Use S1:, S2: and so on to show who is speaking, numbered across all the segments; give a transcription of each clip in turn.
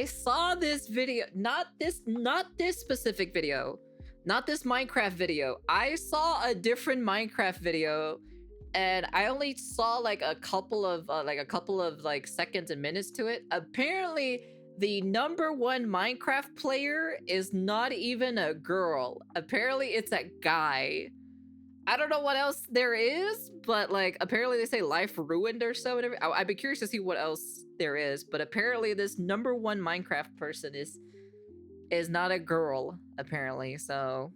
S1: I saw this video, not this specific video, not this Minecraft video. I saw a different Minecraft video, and I only saw like a couple of seconds and minutes to it. Apparently, the #1 Minecraft player is not even a girl. Apparently, it's a guy. I don't know what else there is, but like apparently they say life ruined or so. Whatever. I'd be curious to see what else there is, but apparently this #1 Minecraft person is not a girl, apparently. So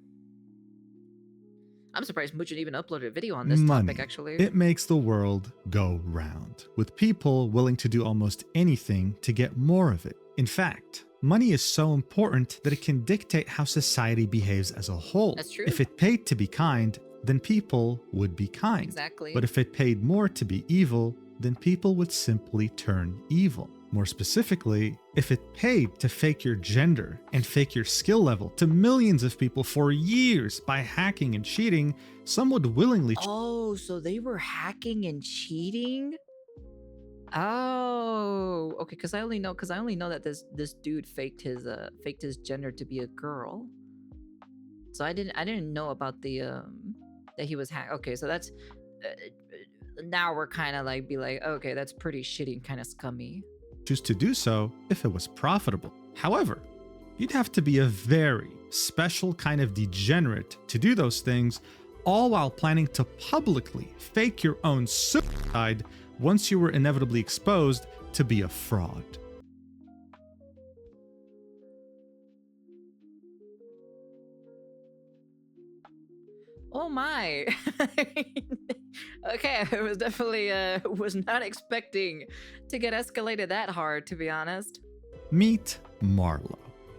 S1: I'm surprised Muchin even uploaded a video on this topic, actually.
S2: It makes the world go round, with people willing to do almost anything to get more of it. In fact, money is so important that it can dictate how society behaves as a whole.
S1: That's true.
S2: If it paid to be kind, then people would be kind.
S1: Exactly.
S2: But if it paid more to be evil, then people would simply turn evil. More specifically, if it paid to fake your gender and fake your skill level to millions of people for years by hacking and cheating, some would willingly...
S1: Oh, so they were hacking and cheating? Oh, okay. Because I only know that this dude faked his gender to be a girl. So I didn't know about the that he was hacked. Okay, so that's now we're kind of like okay, that's pretty shitty and kind of scummy.
S2: Choose to do so if it was profitable. However, you'd have to be a very special kind of degenerate to do those things, all while planning to publicly fake your own suicide once you were inevitably exposed to be a fraud.
S1: Oh my. Okay, I was definitely was not expecting to get escalated that hard, to be honest.
S2: Meet Marlo,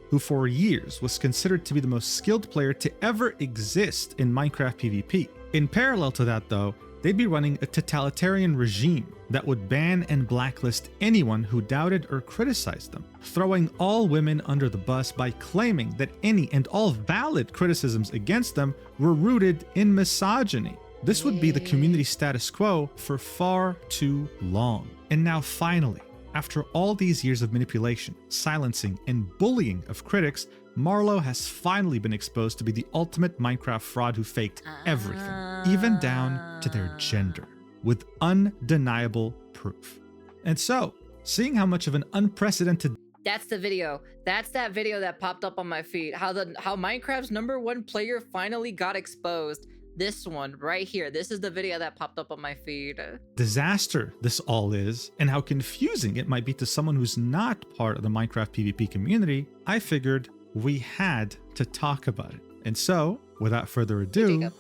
S2: who for years was considered to be the most skilled player to ever exist in Minecraft PvP. In parallel to that though, they'd be running a totalitarian regime that would ban and blacklist anyone who doubted or criticized them, throwing all women under the bus by claiming that any and all valid criticisms against them were rooted in misogyny. This would be the community status quo for far too long. And now finally, after all these years of manipulation, silencing, and bullying of critics, Marlo has finally been exposed to be the ultimate Minecraft fraud who faked everything, even down to their gender, with undeniable proof. And so, seeing how much of an unprecedented...
S1: That's the video. That's that video that popped up on my feed. How Minecraft's #1 player finally got exposed. This one right here. This is the video that popped up on my feed.
S2: Disaster this all is, and how confusing it might be to someone who's not part of the Minecraft PvP community, I figured we had to talk about it. And so, without further ado,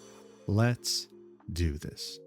S2: let's do this.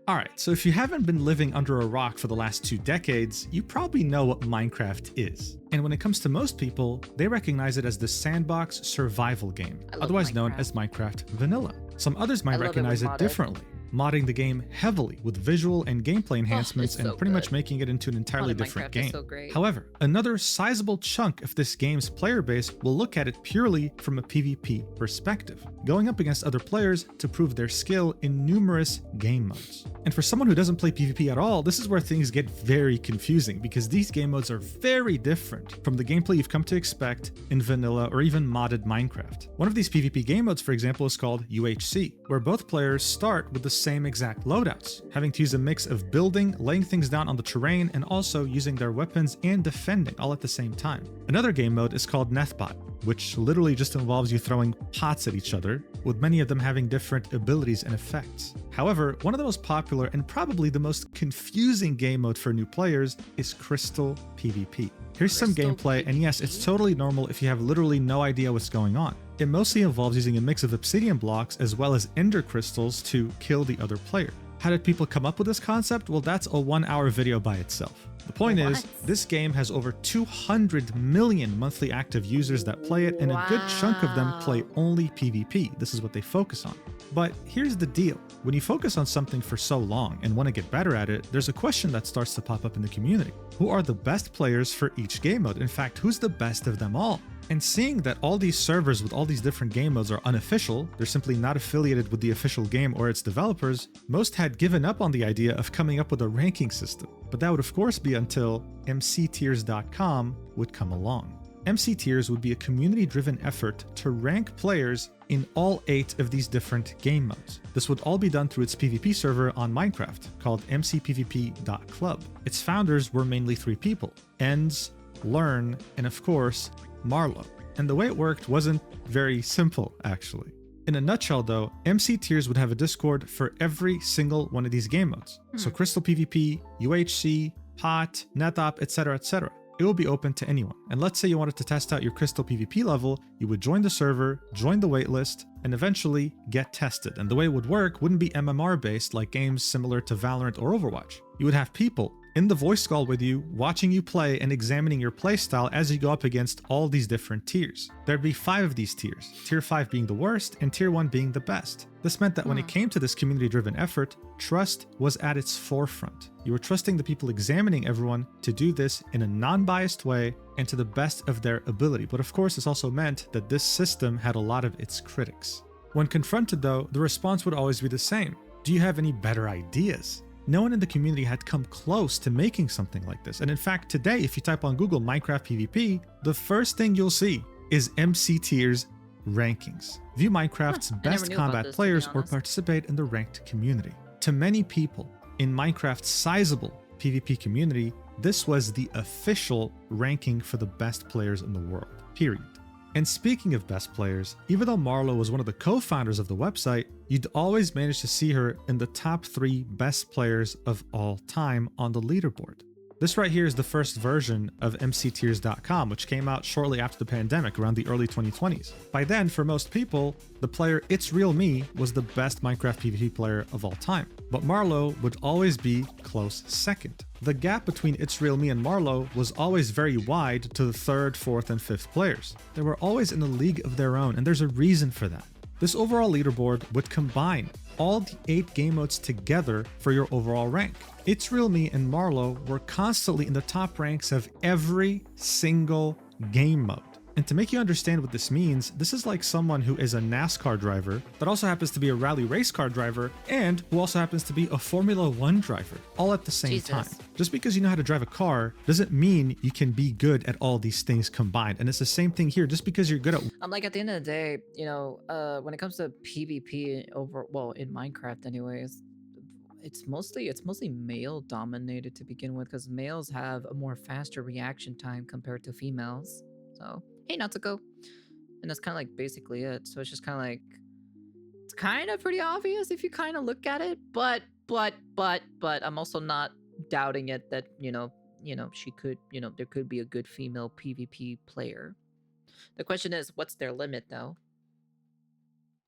S2: Alright, so if you haven't been living under a rock for the last 2 decades, you probably know what Minecraft is. And when it comes to most people, they recognize it as the sandbox survival game, otherwise known as Minecraft Vanilla. Some others might recognize it differently, modding the game heavily with visual and gameplay enhancements and pretty much making it into an entirely different game. However, another sizable chunk of this game's player base will look at it purely from a PvP perspective, going up against other players to prove their skill in numerous game modes. And for someone who doesn't play PvP at all, this is where things get very confusing because these game modes are very different from the gameplay you've come to expect in vanilla or even modded Minecraft. One of these PvP game modes, for example, is called UHC, where both players start with the same exact loadouts, having to use a mix of building, laying things down on the terrain, and also using their weapons and defending all at the same time. Another game mode is called Nethbot, which literally just involves you throwing pots at each other, with many of them having different abilities and effects. However, one of the most popular and probably the most confusing game mode for new players is Crystal PvP. Here's some gameplay, and yes, it's totally normal if you have literally no idea what's going on. It mostly involves using a mix of obsidian blocks as well as ender crystals to kill the other player. How did people come up with this concept? Well, that's a 1-hour video by itself. The point is, this game has over 200 million monthly active users that play it, and a good chunk of them play only PvP. This is what they focus on. But here's the deal. When you focus on something for so long and want to get better at it, there's a question that starts to pop up in the community. Who are the best players for each game mode? In fact, who's the best of them all? And seeing that all these servers with all these different game modes are unofficial, they're simply not affiliated with the official game or its developers, most had given up on the idea of coming up with a ranking system. But that would of course be until mctiers.com would come along. MC Tiers would be a community-driven effort to rank players in all 8 of these different game modes. This would all be done through its PvP server on Minecraft, called mcpvp.club. Its founders were mainly 3 people: Enz, Learn, and of course, Marlo. And the way it worked wasn't very simple, actually. In a nutshell though, MC Tiers would have a Discord for every single one of these game modes. So Crystal PvP, UHC, POT, NetOp, etc., etc. It will be open to anyone. And let's say you wanted to test out your Crystal PvP level, you would join the server, join the waitlist, and eventually get tested. And the way it would work wouldn't be MMR based like games similar to Valorant or Overwatch. You would have people in the voice call with you, watching you play and examining your playstyle as you go up against all these different tiers. There'd be 5 of these tiers, tier 5 being the worst and tier 1 being the best. This meant that when it came to this community-driven effort, trust was at its forefront. You were trusting the people examining everyone to do this in a non-biased way and to the best of their ability. But of course, this also meant that this system had a lot of its critics. When confronted though, the response would always be the same. Do you have any better ideas? No one in the community had come close to making something like this. And in fact, today, if you type on Google Minecraft PvP, the first thing you'll see is MC Tiers rankings. View Minecraft's best combat players or participate in the ranked community. To many people in Minecraft's sizable PvP community, this was the official ranking for the best players in the world, period. And speaking of best players, even though Marlo was one of the co-founders of the website, you'd always manage to see her in the top 3 best players of all time on the leaderboard. This right here is the first version of mctiers.com, which came out shortly after the pandemic, around the early 2020s. By then, for most people, the player It's Real Me was the best Minecraft PvP player of all time. But Marlo would always be close second. The gap between It's Real Me and Marlo was always very wide to the 3rd, 4th, and 5th players. They were always in a league of their own, and there's a reason for that. This overall leaderboard would combine all the 8 game modes together for your overall rank. It's Real Me and Marlo were constantly in the top ranks of every single game mode. And to make you understand what this means, this is like someone who is a NASCAR driver that also happens to be a rally race car driver and who also happens to be a Formula 1 driver, all at the same time. Just because you know how to drive a car doesn't mean you can be good at all these things combined. And it's the same thing here. Just because you're good at...
S1: I'm like, at the end of the day, you know, when it comes to PvP in Minecraft anyways, it's mostly male dominated to begin with, because males have a more faster reaction time compared to females. So, hey, Natsuko. And that's kind of like basically it. So it's just kind of like, it's kind of pretty obvious if you kind of look at it, but I'm also not doubting it that, you know, she could, there could be a good female PvP player. The question is, what's their limit though?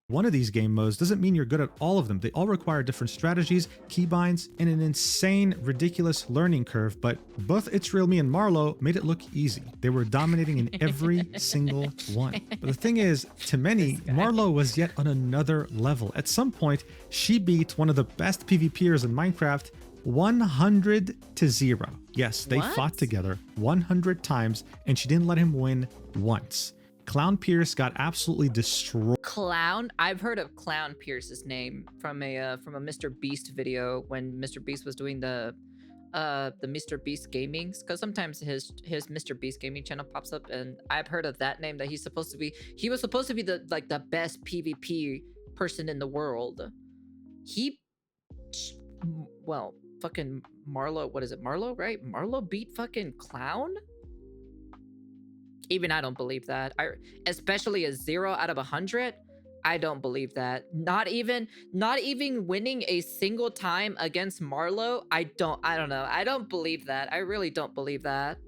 S2: One of these game modes doesn't mean you're good at all of them. They all require different strategies, keybinds, and an insane, ridiculous learning curve, but both It's Real Me and Marlo made it look easy. They were dominating in every single one. But the thing is, to many, Marlo was yet on another level. At some point, she beat one of the best PvPers in Minecraft 100-0. Yes, they fought together 100 times, and she didn't let him win once. Clown Pierce got absolutely destroyed.
S1: Clown? I've heard of Clown Pierce's name from a Mr. Beast video when Mr. Beast was doing the Mr. Beast Gamings, because sometimes his Mr. Beast Gaming channel pops up, and I've heard of that name, that he was supposed to be the best PvP person in the world. Fucking Marlo, what is it? Marlo, right? Marlo beat fucking Clown? Even I don't believe that. Especially a 0 out of 100. I don't believe that. Not even winning a single time against Marlo. I don't know. I don't believe that. I really don't believe that.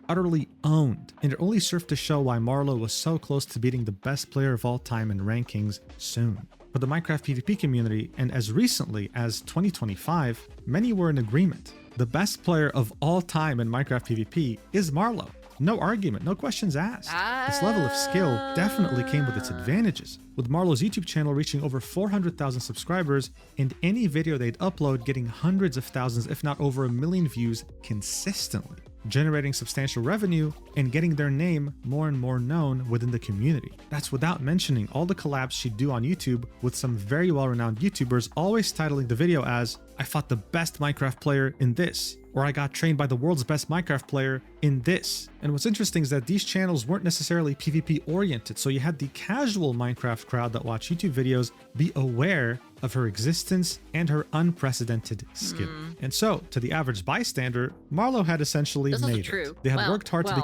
S2: Utterly owned. And it only served to show why Marlo was so close to beating the best player of all time in rankings soon. But the Minecraft PvP community, and as recently as 2025, many were in agreement. The best player of all time in Minecraft PvP is Marlo. No argument, no questions asked. This level of skill definitely came with its advantages, with Marlo's YouTube channel reaching over 400,000 subscribers and any video they'd upload getting hundreds of thousands, if not over 1 million views consistently. generating substantial revenue, and getting their name more and more known within the community. That's without mentioning all the collabs she'd do on YouTube with some very well-renowned YouTubers, always titling the video as, "I fought the best Minecraft player in this," or "I got trained by the world's best Minecraft player in this." And what's interesting is that these channels weren't necessarily PvP oriented, so you had the casual Minecraft crowd that watched YouTube videos be aware of her existence and her unprecedented skill. And so, to the average bystander, Marlo had essentially made it. They had worked hard to be...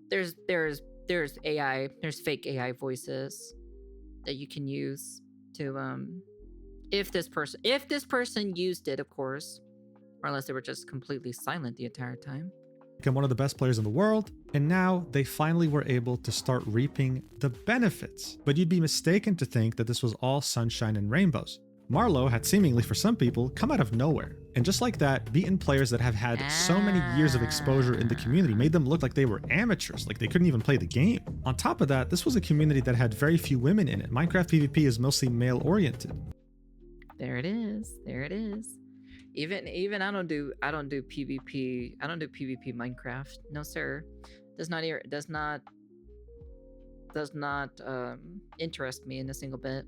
S1: There's AI, there's fake AI voices that you can use to if this person used it, of course, or unless they were just completely silent the entire time.
S2: Become one of the best players in the world, and now they finally were able to start reaping the benefits. But you'd be mistaken to think that this was all sunshine and rainbows. Marlo had seemingly, for some people, come out of nowhere. And just like that, beaten players that have had so many years of exposure in the community made them look like they were amateurs, like they couldn't even play the game. On top of that, this was a community that had very few women in it. Minecraft PvP is mostly male-oriented.
S1: There it is. There it is. Even I don't do PvP. I don't do PvP Minecraft. No sir. Does not interest me in a single bit.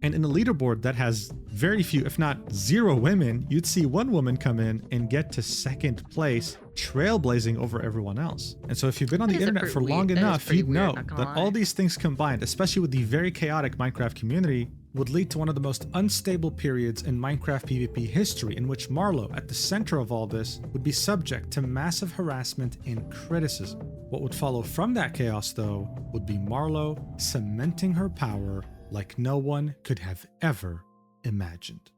S2: And in a leaderboard that has very few, if not zero women, you'd see one woman come in and get to second place, trailblazing over everyone else. And so if you've been on the internet for long enough, you'd know that all these things combined, especially with the very chaotic Minecraft community, would lead to one of the most unstable periods in Minecraft PvP history, in which Marlo, at the center of all this, would be subject to massive harassment and criticism. What would follow from that chaos, though, would be Marlo cementing her power like no one could have ever imagined.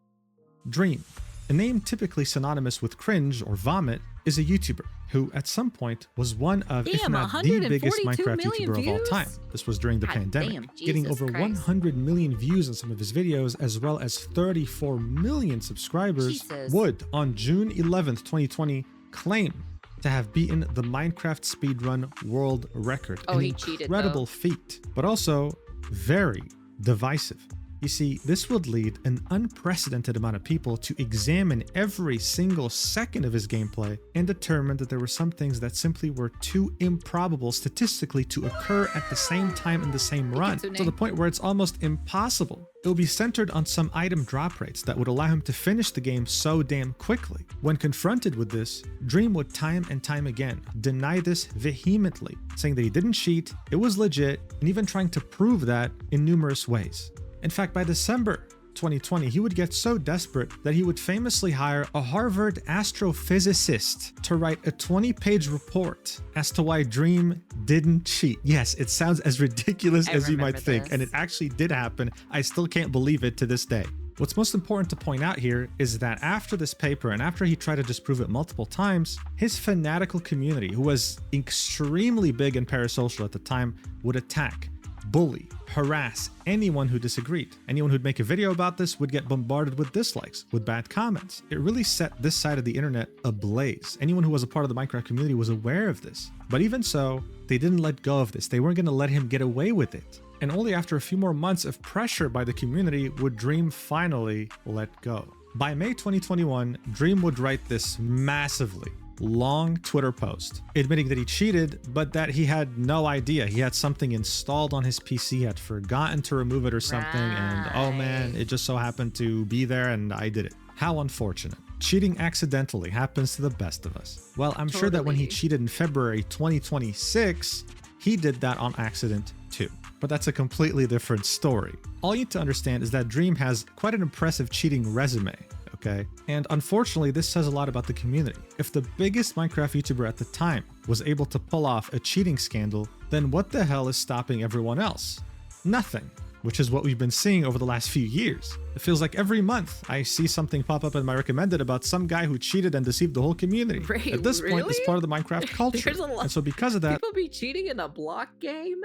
S2: Dream, a name typically synonymous with cringe or vomit, is a YouTuber who at some point was one of, if not the biggest Minecraft YouTuber of all time. This was during the pandemic, getting over 100 million views on some of his videos, as well as 34 million subscribers, would, on June 11th, 2020, claim to have beaten the Minecraft speedrun world record. An incredible feat, but also very divisive. You see, this would lead an unprecedented amount of people to examine every single second of his gameplay and determine that there were some things that simply were too improbable statistically to occur at the same time in the same run, to the point where it's almost impossible. It will be centered on some item drop rates that would allow him to finish the game so damn quickly. When confronted with this, Dream would time and time again deny this vehemently, saying that he didn't cheat, it was legit, and even trying to prove that in numerous ways. In fact, by December 2020, he would get so desperate that he would famously hire a Harvard astrophysicist to write a 20-page report as to why Dream didn't cheat. Yes, it sounds as ridiculous as you might think, and it actually did happen. I still can't believe it to this day. What's most important to point out here is that after this paper, and after he tried to disprove it multiple times, his fanatical community, who was extremely big and parasocial at the time, would attack, bully, harass anyone who disagreed. Anyone who'd make a video about this would get bombarded with dislikes, with bad comments. It really set this side of the internet ablaze. Anyone who was a part of the Minecraft community was aware of this. But even so, they didn't let go of this. They weren't going to let him get away with it. And only after a few more months of pressure by the community would Dream finally let go. By May 2021, Dream would write this massively long Twitter post admitting that he cheated, but that he had no idea. He had something installed on his PC, had forgotten to remove it or something, and oh man, it just so happened to be there and I did it. How unfortunate. Cheating accidentally happens to the best of us. Well, I'm sure that when he cheated in February 2026, he did that on accident too. But that's a completely different story. All you need to understand is that Dream has quite an impressive cheating resume. Okay? And unfortunately, this says a lot about the community. If the biggest Minecraft YouTuber at the time was able to pull off a cheating scandal, then what the hell is stopping everyone else? Nothing, which is what we've been seeing over the last few years. It feels like every month I see something pop up in my recommended about some guy who cheated and deceived the whole community. At this point, it's part of the Minecraft culture. And so because of that,
S1: people be cheating in a block game?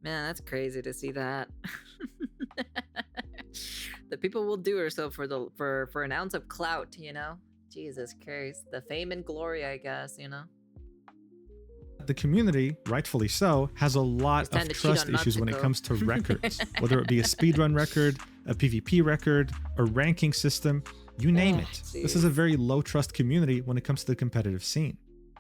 S1: Man, that's crazy to see that. The people will do or so for an ounce of clout, you know? Jesus Christ. The fame and glory, I guess, you know?
S2: The community, rightfully so, has a lot of trust issues when it comes to records. Whether it be a speedrun record, a PvP record, a ranking system, you name it. Geez. This is a very low trust community when it comes to the competitive scene.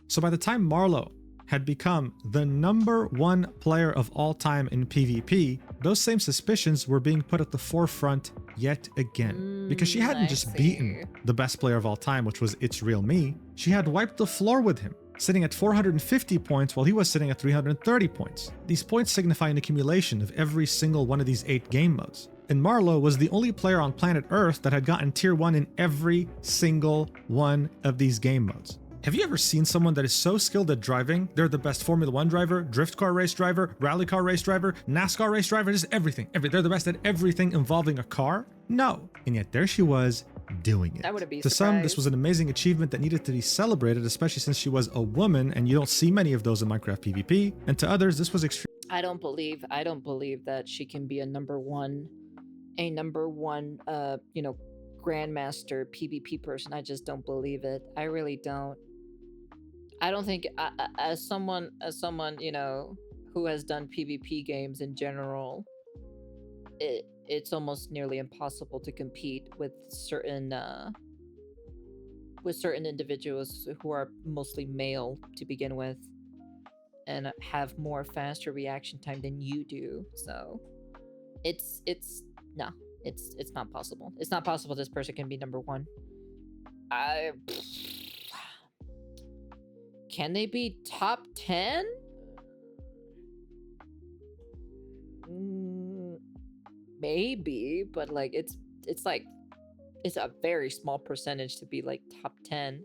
S2: So by the time Marlo had become the #1 player of all time in PvP, those same suspicions were being put at the forefront yet again. Because she hadn't just beaten the best player of all time, which was It's Real Me, she had wiped the floor with him, sitting at 450 points while he was sitting at 330 points. These points signify an accumulation of every single one of these 8 game modes. And Marlo was the only player on planet Earth that had gotten tier 1 in every single one of these game modes. Have you ever seen someone that is so skilled at driving? They're the best Formula 1 driver, drift car race driver, rally car race driver, NASCAR race driver, just everything. They're the best at everything involving a car? No. And yet there she was doing it.
S1: I wouldn't be
S2: to
S1: surprised.
S2: some, this was an amazing achievement that needed to be celebrated, especially since she was a woman and you don't see many of those in Minecraft PvP. And to others, this was extreme.
S1: I don't believe that she can be a number one, grandmaster PvP person. I just don't believe it. I really don't. I don't think, as someone, who has done PvP games in general, it's almost nearly impossible to compete with certain individuals who are mostly male to begin with and have more faster reaction time than you do. So it's not possible. It's not possible this person can be number 1. Can they be top 10? Maybe, but like it's a very small percentage to be like top 10.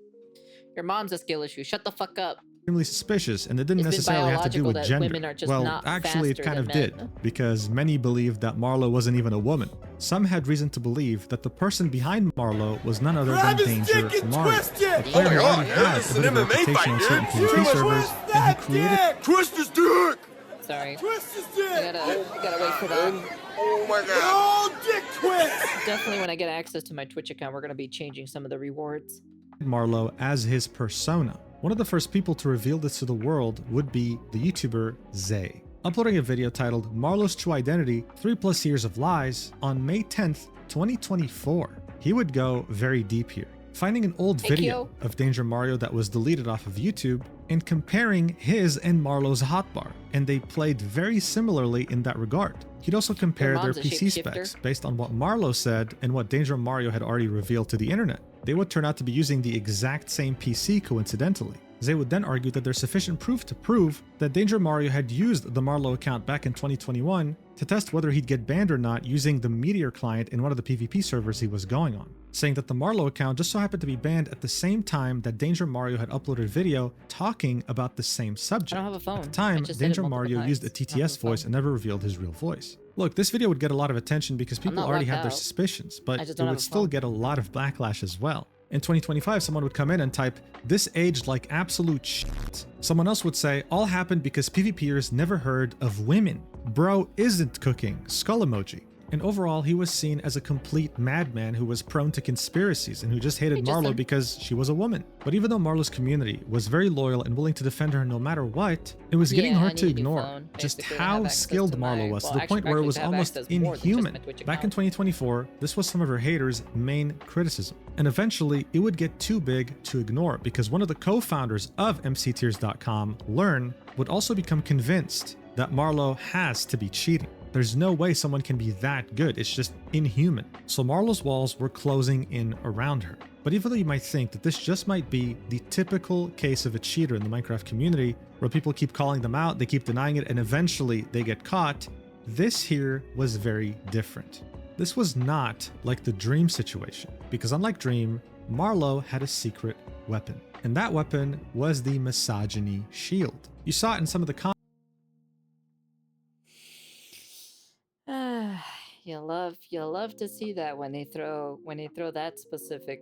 S1: Your mom's a skill issue. Shut the fuck up.
S2: Extremely suspicious, and it didn't necessarily have to do with gender. Well, actually it kind of did, because many believed that Marlo wasn't even a woman. Some had reason to believe that the person behind Marlo was none other than Danger Mario, a player who already had a bit of a reputation on certain PvP servers, and who created...
S3: Twist his dick!
S1: Sorry.
S3: Twist his dick!
S1: I gotta wait for that.
S3: Oh my god. Oh, dick twist!
S1: Definitely when I get access to my Twitch account, we're gonna be changing some of the rewards.
S2: Marlo as his persona. One of the first people to reveal this to the world would be the YouTuber Zay, uploading a video titled Marlo's True Identity, 3+ Years of Lies on May 10th, 2024. He would go very deep here, finding an old video of Danger Mario that was deleted off of YouTube and comparing his and Marlo's hotbar, and they played very similarly in that regard. He'd also compare their PC specs based on what Marlo said and what Danger Mario had already revealed to the internet. They would turn out to be using the exact same PC coincidentally. Zay would then argue that there's sufficient proof to prove that Danger Mario had used the Marlo account back in 2021 to test whether he'd get banned or not using the Meteor client in one of the PvP servers he was going on, saying that the Marlo account just so happened to be banned at the same time that Danger Mario had uploaded video talking about the same subject.
S1: I don't have a phone.
S2: At the time, Danger Mario used a TTS voice and never revealed his real voice. Look, this video would get a lot of attention because people already had their suspicions, but it would still get a lot of backlash as well. In 2025, someone would come in and type, "This aged like absolute shit." Someone else would say, "All happened because PvPers never heard of women. Bro isn't cooking, skull emoji." And overall, he was seen as a complete madman who was prone to conspiracies and who just hated Marlo because she was a woman. But even though Marlo's community was very loyal and willing to defend her no matter what, it was getting hard to ignore just how skilled Marlo was, to the point where it was almost inhuman. Back in 2024, this was some of her haters' main criticism. And eventually, it would get too big to ignore because one of the co-founders of mctears.com, Learn, would also become convinced that Marlo has to be cheating. There's no way someone can be that good. It's just inhuman. So Marlo's walls were closing in around her. But even though you might think that this just might be the typical case of a cheater in the Minecraft community, where people keep calling them out, they keep denying it, and eventually they get caught, this here was very different. This was not like the Dream situation, because unlike Dream, Marlo had a secret weapon. And that weapon was the misogyny shield. You saw it in some of the comments.
S1: You love to see that when they throw that specific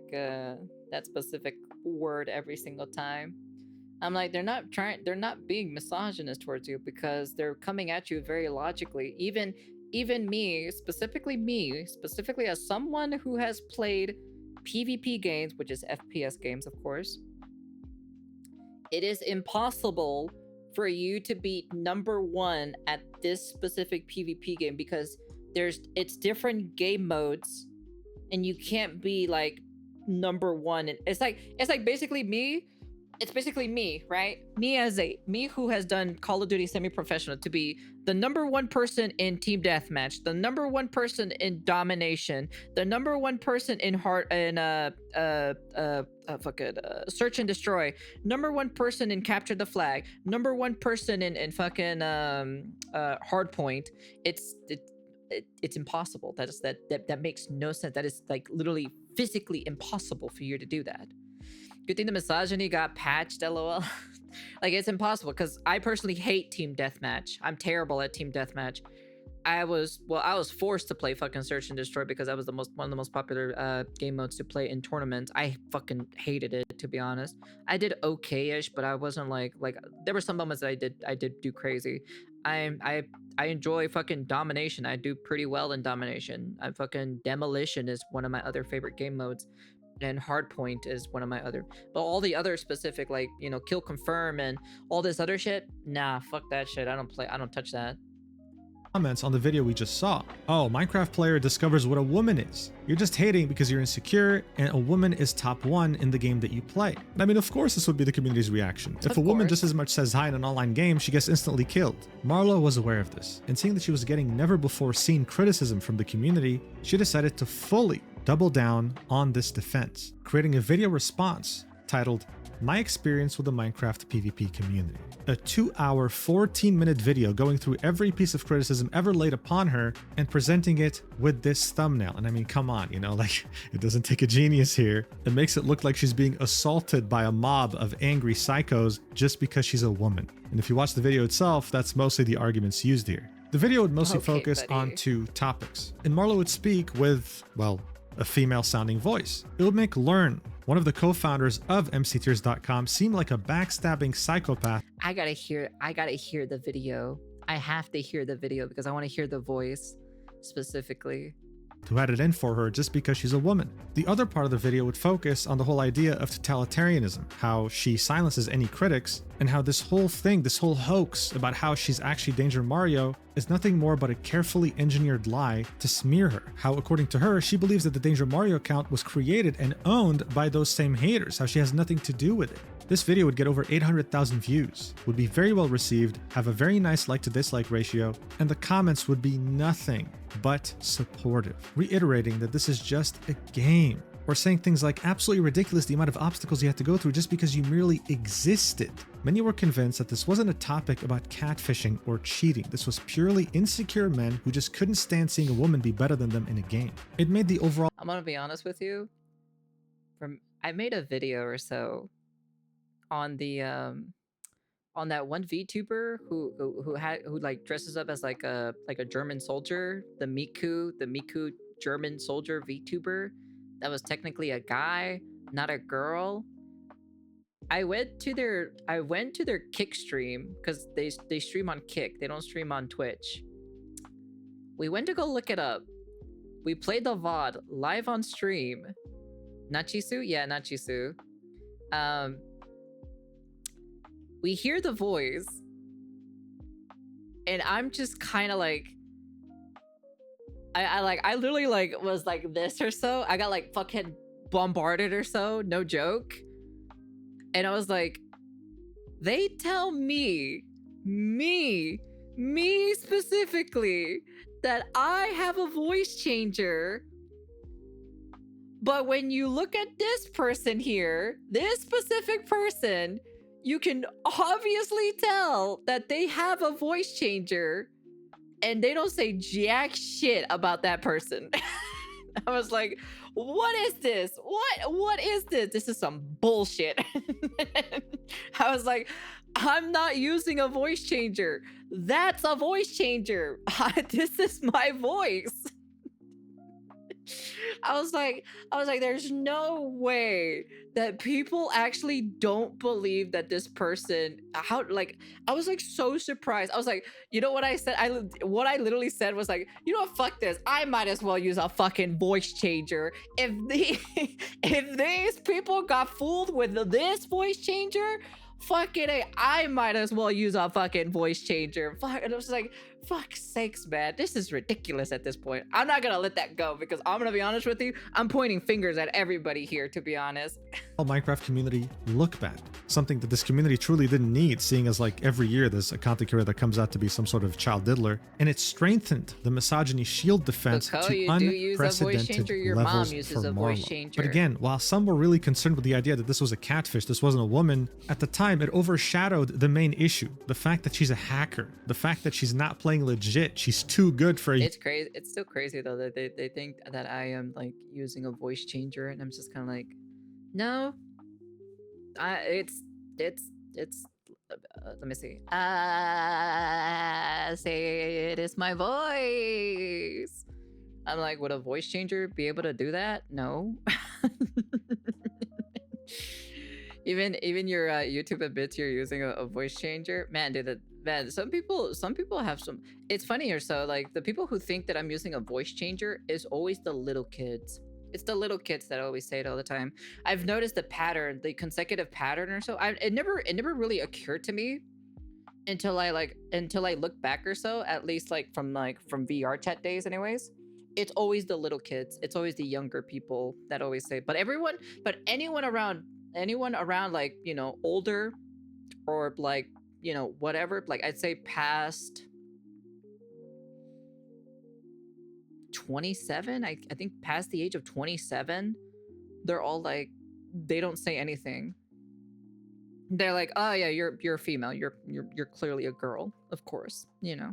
S1: word every single time. I'm like, they're not being misogynist towards you because they're coming at you very logically. Even me, specifically as someone who has played PvP games, which is FPS games, of course, it is impossible for you to be number 1 at this specific PvP game because it's different game modes and you can't be like number 1. And it's like basically me it's basically me, right? Me who has done Call of Duty semi-professional to be the #1 person in team deathmatch, the #1 person in domination, the #1 person in search and destroy, #1 person in capture the flag, #1 person in fucking hardpoint. It's impossible. That makes no sense. That is like literally physically impossible for you to do that. Good thing the misogyny got patched, lol. Like, it's impossible because I personally hate team deathmatch. I'm terrible at team deathmatch. I was forced to play fucking search and destroy because that was one of the most popular game modes to play in tournaments. I fucking hated it, to be honest. I did okay-ish, but I wasn't like there were some moments that I did do crazy. I enjoy fucking domination. I do pretty well in domination. I fucking demolition is one of my other favorite game modes. And hardpoint is one of my other, but all the other specific, like, you know, kill confirm and all this other shit, nah, fuck that shit. I don't touch that.
S2: Comments on the video we just saw. Oh, Minecraft player discovers what a woman is. You're just hating because you're insecure and a woman is top 1 in the game that you play. And I mean, of course this would be the community's reaction. If a woman just as much says hi in an online game, she gets instantly killed. Marlo was aware of this, and seeing that she was getting never before seen criticism from the community, she decided to fully double down on this defense, creating a video response titled My Experience with the Minecraft PvP Community. A 2-hour, 14-minute video going through every piece of criticism ever laid upon her and presenting it with this thumbnail. And I mean, come on, you know, like, it doesn't take a genius here. It makes it look like she's being assaulted by a mob of angry psychos just because she's a woman. And if you watch the video itself, that's mostly the arguments used here. The video would mostly focus on 2 topics, and Marlo would speak with, well, a female-sounding voice. It would make Learn, one of the co-founders of mctears.com, seem like a backstabbing psychopath.
S1: I gotta hear the video. I have to hear the video because I want to hear the voice specifically.
S2: Who had it in for her just because she's a woman. The other part of the video would focus on the whole idea of totalitarianism, how she silences any critics, and how this whole thing, this whole hoax about how she's actually Danger Mario is nothing more but a carefully engineered lie to smear her. How, according to her, she believes that the Danger Mario account was created and owned by those same haters, how she has nothing to do with it. This video would get over 800,000 views, would be very well received, have a very nice like to dislike ratio, and the comments would be nothing but supportive, reiterating that this is just a game, or saying things like absolutely ridiculous the amount of obstacles you had to go through just because you merely existed. Many were convinced that this wasn't a topic about catfishing or cheating. This was purely insecure men who just couldn't stand seeing a woman be better than them in a game. It made the overall—
S1: I'm gonna be honest with you. I made a video or so on the on that one VTuber who like dresses up as like a German soldier, the Miku German soldier VTuber that was technically a guy, not a girl. I went to their Kick stream because they stream on Kick. They don't stream on Twitch. We went to go look it up. We played the VOD live on stream. Nachisu? Yeah, Nachisu. We hear the voice, and I'm just kind of like, I literally like was like this or so. I got like fucking bombarded or so, no joke. And I was like, they tell me specifically that I have a voice changer. But when you look at this person here, this specific person, you can obviously tell that they have a voice changer and they don't say jack shit about that person. I was like, what is this? What is this? This is some bullshit. I was like, I'm not using a voice changer. That's a voice changer. This is my voice. I was like, there's no way that people actually don't believe that this person, I was like so surprised. I was like, you know what I said? What I literally said was like, you know what, fuck this. I might as well use a fucking voice changer. If these people got fooled with this voice changer, fucking A, I might as well use a fucking voice changer. Fuck, and I was like, fuck's sakes, man, this is ridiculous at this point. I'm not gonna let that go because I'm gonna be honest with you, I'm pointing fingers at everybody here, to be honest.
S2: Minecraft community look bad. Something that this community truly didn't need, seeing as like every year there's a content creator that comes out to be some sort of child diddler. And it strengthened the misogyny shield defense
S1: Look,
S2: to
S1: you do use a voice
S2: unprecedented
S1: changer. Your
S2: levels
S1: mom uses
S2: for
S1: a voice
S2: Marlo.
S1: changer.
S2: But again, while some were really concerned with the idea that this was a catfish, this wasn't a woman, at the time it overshadowed the main issue. The fact that she's a hacker. The fact that she's not playing legit. She's too good for a...
S1: It's crazy. It's still crazy though that they think that I am like using a voice changer, and I'm just kind of like, no. It's let me see. Say it is my voice. I'm like, would a voice changer be able to do that? No. even your YouTube admits you're using a voice changer. Man, dude, man, some people have some. It's funny here. So like the people who think that I'm using a voice changer is always the little kids. It's the little kids that always say it all the time. I've noticed the pattern, the consecutive pattern or so. It never really occurred to me until I look back or so, at least like from VR chat days anyways. It's always the little kids. It's always the younger people that always say, but anyone around like, you know, older or like, you know, whatever, like I'd say past 27, I think past the age of 27, they're all like, they don't say anything. They're like, oh yeah, you're a female, you're clearly a girl, of course, you know.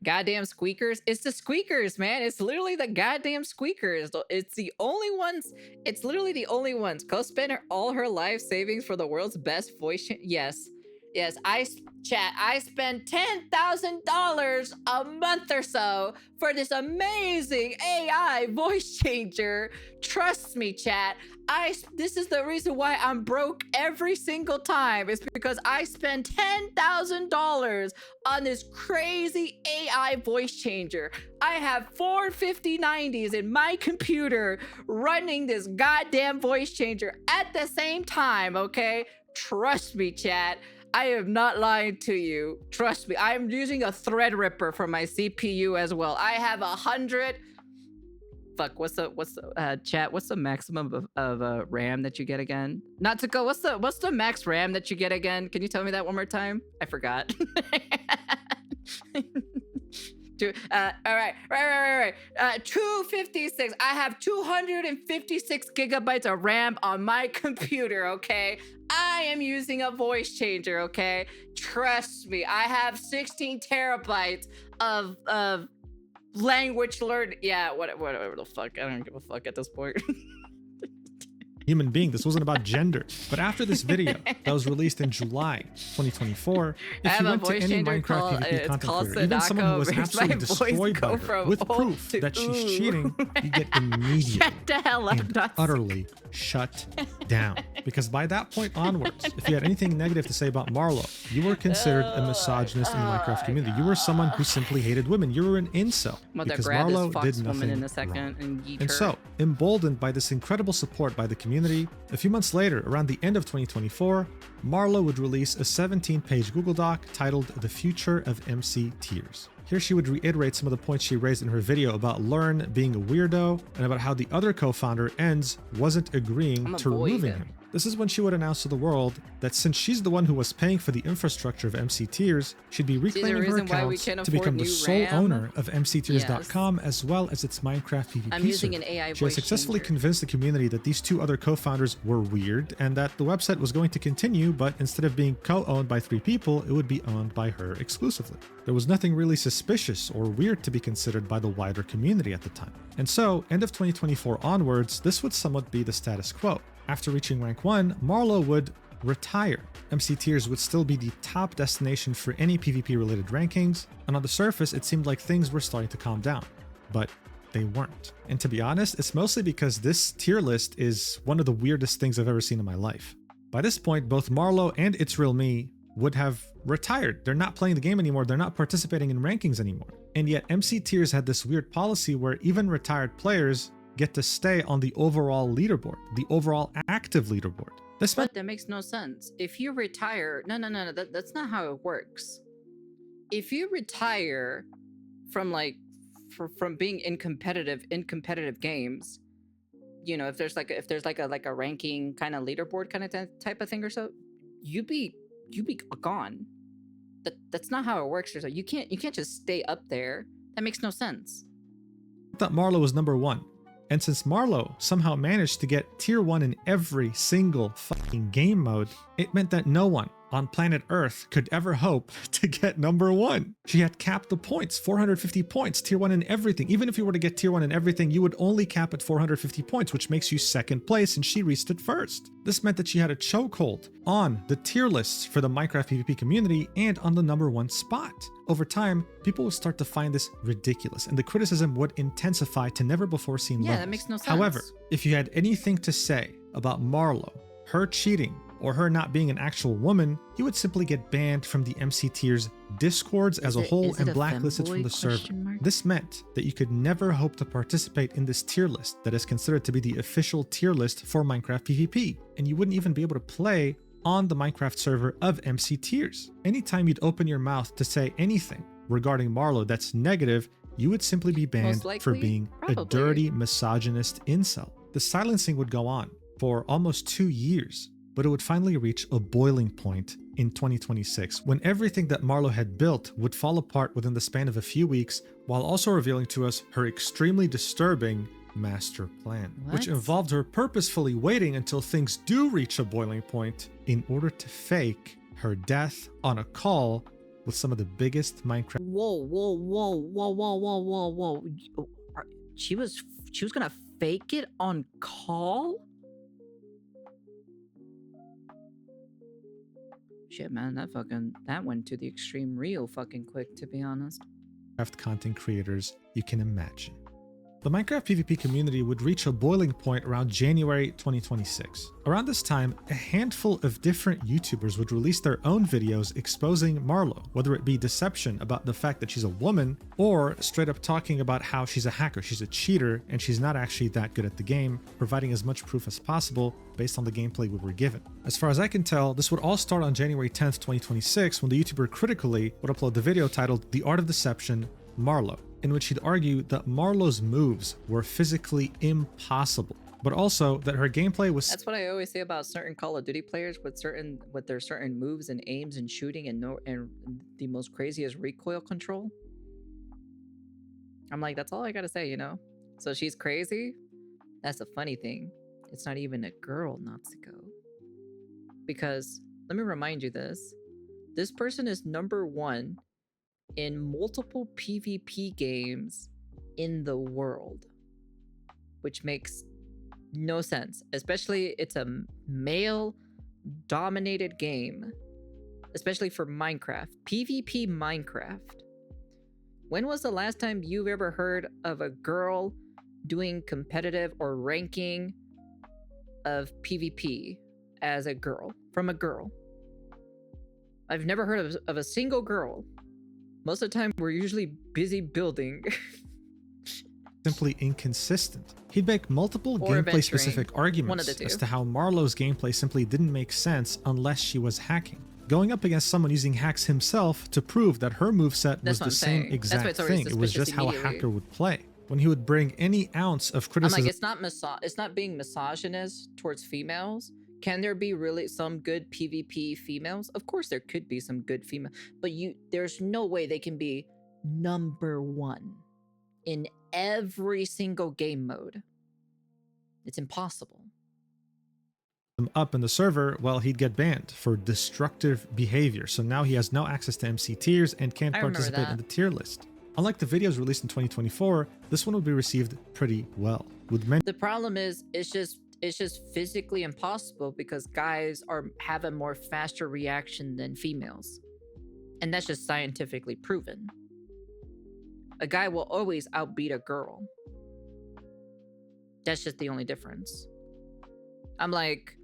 S1: Goddamn squeakers. It's the squeakers, man. It's literally the goddamn squeakers. It's the only ones. It's literally the only ones. Go spend all her life savings for the world's best voice. Yes. I spend $10,000 a month or so for this amazing AI voice changer. Trust me, chat. This is the reason why I'm broke every single time. It's because I spend $10,000 on this crazy AI voice changer. I have 4 5090s in my computer running this goddamn voice changer at the same time, okay? Trust me, chat. I am not lying to you. Trust me. I'm using a Threadripper for my CPU as well. I have 100. Fuck. What's the chat? What's the maximum of RAM that you get again? Not to go. What's the max RAM that you get again? Can you tell me that one more time? I forgot. All right. 256. I have 256 gigabytes of RAM on my computer, okay? I am using a voice changer, okay? Trust me. I have 16 terabytes of language learn. Yeah, whatever the fuck. I don't give a fuck at this point.
S2: Human being. This wasn't about gender. But after this video that was released in July 2024, if you went to any Minecraft PvP content creator, even someone who was absolutely destroyed by her, with proof that she's cheating, you get immediately and utterly shut down. Because by that point onwards, if you had anything negative to say about Marlo, you were considered a misogynist in the Minecraft community. You were someone who simply hated women. You were an incel. Because Marlo did nothing
S1: in a second
S2: wrong.
S1: And
S2: so, emboldened by this incredible support by the community, a few months later, around the end of 2024, Marlo would release a 17-page Google Doc titled The Future of MC Tiers. Here she would reiterate some of the points she raised in her video about Learn being a weirdo and about how the other co-founder, Enz, wasn't agreeing to removing him. This is when she would announce to the world that since she's the one who was paying for the infrastructure of MC Tiers, she'd be reclaiming her accounts to become the sole owner of MCTiers.com as well as its Minecraft PvP
S1: I'm using
S2: server.
S1: an AI
S2: She had successfully convinced the community that these two other co-founders were weird and that the website was going to continue, but instead of being co-owned by 3 people, it would be owned by her exclusively. There was nothing really suspicious or weird to be considered by the wider community at the time. And so, end of 2024 onwards, this would somewhat be the status quo. After reaching rank 1, Marlo would retire. MC Tiers would still be the top destination for any PvP related rankings, and on the surface it seemed like things were starting to calm down. But they weren't. And to be honest, it's mostly because this tier list is one of the weirdest things I've ever seen in my life. By this point, both Marlo and It's Real Me would have retired. They're not playing the game anymore. They're not participating in rankings anymore. And yet MC Tiers had this weird policy where even retired players get to stay on the overall leaderboard, the overall active leaderboard.
S1: But that makes no sense. If you retire, no, that's not how it works. If you retire from being in competitive games, you know, if there's like a ranking kind of leaderboard kind of type of thing or so, you be gone. That's not how it works. So you can't just stay up there. That makes no sense.
S2: I thought Marlo was number 1. And since Marlo somehow managed to get tier 1 in every single fucking game mode, it meant that no one on planet Earth could ever hope to get number 1. She had capped the points, 450 points, tier 1 in everything. Even if you were to get tier 1 in everything, you would only cap at 450 points, which makes you second place, and she reached it first. This meant that she had a chokehold on the tier lists for the Minecraft PvP community and on the number 1 spot. Over time, people would start to find this ridiculous, and the criticism would intensify to never before seen levels.
S1: That makes no sense.
S2: However, if you had anything to say about Marlo, her cheating, or her not being an actual woman, you would simply get banned from the MC Tiers Discords as a whole and blacklisted from the server. This meant that you could never hope to participate in this tier list that is considered to be the official tier list for Minecraft PvP, and you wouldn't even be able to play on the Minecraft server of MC Tiers. Anytime you'd open your mouth to say anything regarding Marlo that's negative, you would simply be banned for being a dirty misogynist incel. The silencing would go on for almost 2 years, but it would finally reach a boiling point in 2026 when everything that Marlo had built would fall apart within the span of a few weeks, while also revealing to us her extremely disturbing master plan, which involved her purposefully waiting until things do reach a boiling point in order to fake her death on a call with some of the biggest Minecraft.
S1: Whoa. She was gonna fake it on call? Shit, man, that went to the extreme real fucking quick, to be honest.
S2: Content creators you can imagine. The Minecraft PvP community would reach a boiling point around January 2026. Around this time, a handful of different YouTubers would release their own videos exposing Marlo, whether it be deception about the fact that she's a woman, or straight up talking about how she's a hacker, she's a cheater, and she's not actually that good at the game, providing as much proof as possible based on the gameplay we were given. As far as I can tell, this would all start on January 10th, 2026, when the YouTuber Critically would upload the video titled The Art of Deception, Marlo, in which he'd argue that Marlo's moves were physically impossible, but also that her gameplay was—
S1: That's what I always say about certain Call of Duty players with their certain moves and aims and shooting and the most craziest recoil control. I'm like, that's all I gotta say, you know? So she's crazy? That's the funny thing. It's not even a girl, Natsuko. Because, let me remind you this. This person is number 1 in multiple PvP games in the world, which makes no sense, especially it's a male dominated game, especially for Minecraft, PvP Minecraft. When was the last time you've ever heard of a girl doing competitive or ranking of PvP as a girl, from a girl? I've never heard of a single girl. Most of the time, we're usually busy building.
S2: simply inconsistent. He'd make multiple gameplay-specific arguments as to how Marlo's gameplay simply didn't make sense unless she was hacking, going up against someone using hacks himself to prove that her moveset was the same exact thing. It was just how a hacker would play. When he would bring any ounce of criticism—
S1: I'm like, it's not being misogynist towards females. Can there be really some good PvP females? Of course there could be some good female, but there's no way they can be number one in every single game mode. It's impossible.
S2: Up in the server, well, he'd get banned for destructive behavior. So now he has no access to MC tiers and can't participate in the tier list. Unlike the videos released in 2024, this one would be received pretty well.
S1: The problem is, it's just physically impossible because guys have a more faster reaction than females. And that's just scientifically proven. A guy will always outbeat a girl. That's just the only difference. I'm like,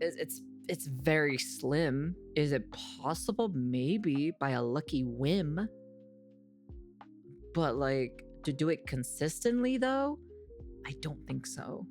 S1: it's very slim. Is it possible? Maybe by a lucky whim. But like, to do it consistently though, I don't think so.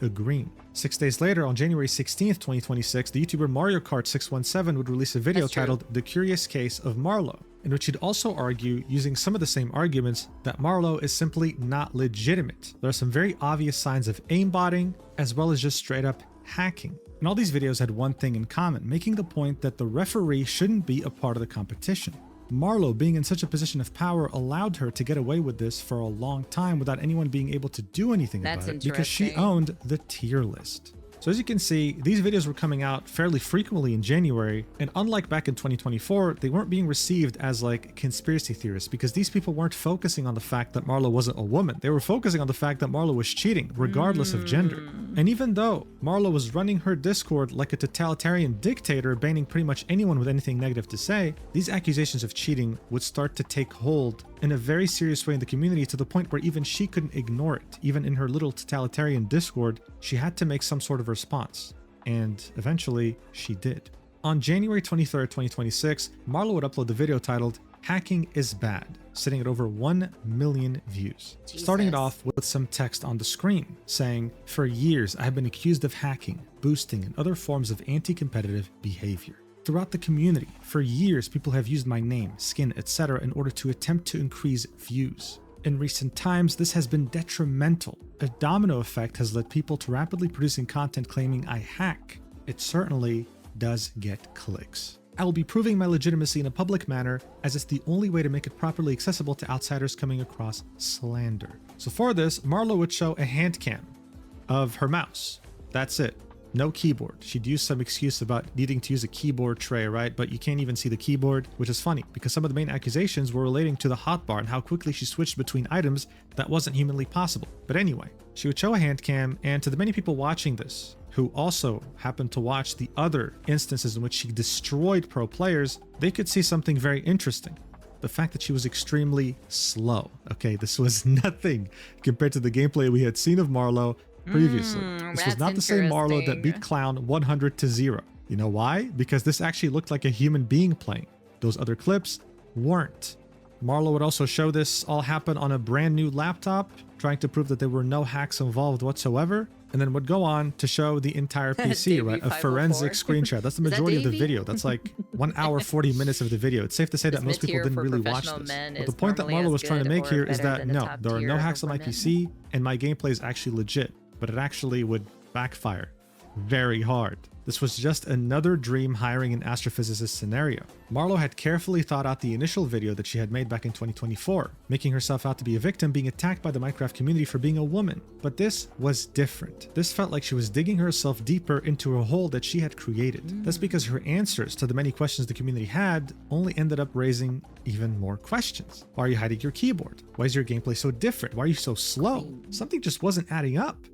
S2: Agreeing. 6 days later, on January 16th, 2026, the YouTuber Mario Kart 617 would release a video titled The Curious Case of Marlo. in which he'd also argue, using some of the same arguments, that Marlo is simply not legitimate. There are some very obvious signs of aimbotting, as well as just straight up hacking. And all these videos had one thing in common, making the point that the referee shouldn't be a part of the competition. Marlo, being in such a position of power, allowed her to get away with this for a long time without anyone being able to do anything about it, because she owned the tier list. So as you can see, these videos were coming out fairly frequently in January, and unlike back in 2024, they weren't being received as like conspiracy theorists, because these people weren't focusing on the fact that Marlo wasn't a woman. They were focusing on the fact that Marlo was cheating, regardless of gender. And even though Marlo was running her Discord like a totalitarian dictator, banning pretty much anyone with anything negative to say, these accusations of cheating would start to take hold in a very serious way in the community, to the point where even she couldn't ignore it. Even in her little totalitarian Discord, she had to make some sort of response. And eventually, she did. On January 23rd, 2026, Marlo would upload the video titled, "Hacking is Bad," sitting at over 1 million views.
S1: Jesus.
S2: Starting it off with some text on the screen, saying, "For years, I have been accused of hacking, boosting, and other forms of anti-competitive behavior. Throughout the community, for years, people have used my name, skin, etc. in order to attempt to increase views. In recent times, this has been detrimental. A domino effect has led people to rapidly producing content claiming I hack. It certainly does get clicks. I will be proving my legitimacy in a public manner, as it's the only way to make it properly accessible to outsiders coming across slander." So for this, Marlo would show a hand cam of her mouse. That's it. No keyboard. She'd use some excuse about needing to use a keyboard tray, right? But you can't even see the keyboard, which is funny because some of the main accusations were relating to the hotbar and how quickly she switched between items that wasn't humanly possible. But anyway, she would show a hand cam, and to the many people watching this, who also happened to watch the other instances in which she destroyed pro players, they could see something very interesting. The fact that she was extremely slow. Okay, this was nothing compared to the gameplay we had seen of Marlo previously. This was not the same Marlo that beat Clown 100-0. You know why? Because this actually looked like a human being playing. Those other clips weren't. Marlo would also show this all happen on a brand new laptop, trying to prove that there were no hacks involved whatsoever, and then would go on to show the entire PC, right? A forensic screen share. That's the majority of the video. That's like 1 hour, 40 minutes of the video. It's safe to say that most people didn't really watch this. But the point that Marlo was trying to make here is that no, there are no hacks on my PC, and my gameplay is actually legit. But it actually would backfire very hard. This was just another dream hiring an astrophysicist scenario. Marlo had carefully thought out the initial video that she had made back in 2024, making herself out to be a victim being attacked by the Minecraft community for being a woman. But this was different. This felt like she was digging herself deeper into a hole that she had created. That's because her answers to the many questions the community had only ended up raising even more questions. Why are you hiding your keyboard? Why is your gameplay so different? Why are you so slow? Something just wasn't adding up.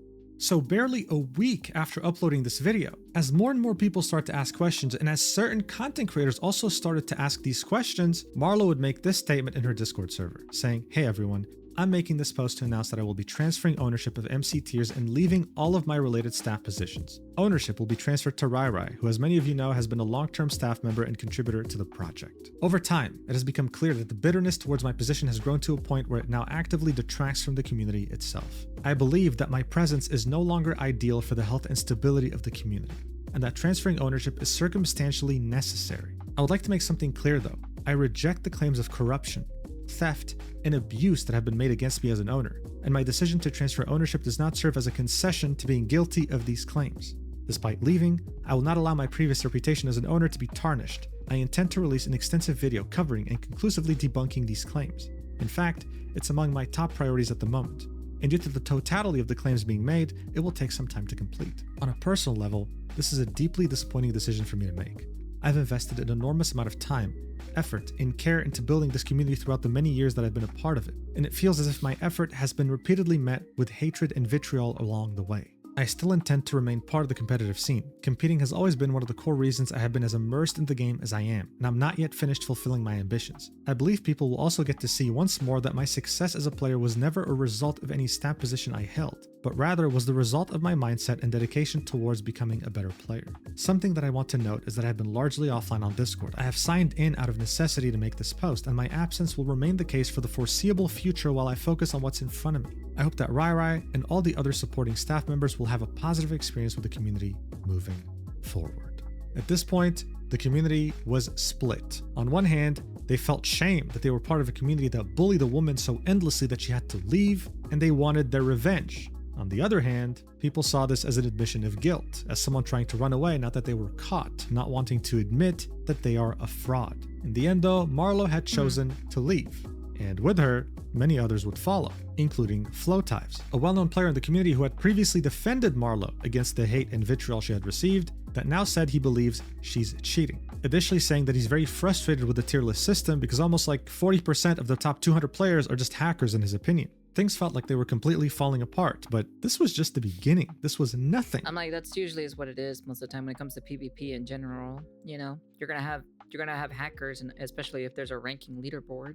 S2: So barely a week after uploading this video, as more and more people start to ask questions, and as certain content creators also started to ask these questions, Marlo would make this statement in her Discord server, saying, "Hey everyone, I'm making this post to announce that I will be transferring ownership of MC tiers and leaving all of my related staff positions. Ownership will be transferred to Rai, who as many of you know has been a long-term staff member and contributor to the project. Over time, it has become clear that the bitterness towards my position has grown to a point where it now actively detracts from the community itself. I believe that my presence is no longer ideal for the health and stability of the community, and that transferring ownership is circumstantially necessary. I would like to make something clear though. I reject the claims of corruption, theft, and abuse that have been made against me as an owner, and my decision to transfer ownership does not serve as a concession to being guilty of these claims. Despite leaving, I will not allow my previous reputation as an owner to be tarnished. I intend to release an extensive video covering and conclusively debunking these claims. In fact, it's among my top priorities at the moment, and due to the totality of the claims being made, it will take some time to complete. On a personal level, this is a deeply disappointing decision for me to make. I've invested an enormous amount of time, effort, and care into building this community throughout the many years that I've been a part of it, and it feels as if my effort has been repeatedly met with hatred and vitriol along the way. I still intend to remain part of the competitive scene. Competing has always been one of the core reasons I have been as immersed in the game as I am, and I'm not yet finished fulfilling my ambitions. I believe people will also get to see once more that my success as a player was never a result of any stat position I held, but rather was the result of my mindset and dedication towards becoming a better player. Something that I want to note is that I have been largely offline on Discord. I have signed in out of necessity to make this post, and my absence will remain the case for the foreseeable future while I focus on what's in front of me. I hope that Rai and all the other supporting staff members will have a positive experience with the community moving forward." At this point, the community was split. On one hand, They felt shame that they were part of a community that bullied a woman so endlessly that she had to leave, and they wanted their revenge. On the other hand, people saw this as an admission of guilt, as someone trying to run away, not that they were caught, not wanting to admit that they are a fraud. In the end though, Marlo had chosen to leave. And with her, many others would follow, including Flowtives, a well-known player in the community who had previously defended Marlo against the hate and vitriol she had received, that now said he believes she's cheating. Additionally saying that he's very frustrated with the tier list system because almost like 40% of the top 200 players are just hackers in his opinion. Things felt like they were completely falling apart, but this was just the beginning. This was nothing.
S1: I'm like, that's usually is what it is most of the time when it comes to PvP in general. You know, you're gonna have hackers, and especially if there's a ranking leaderboard.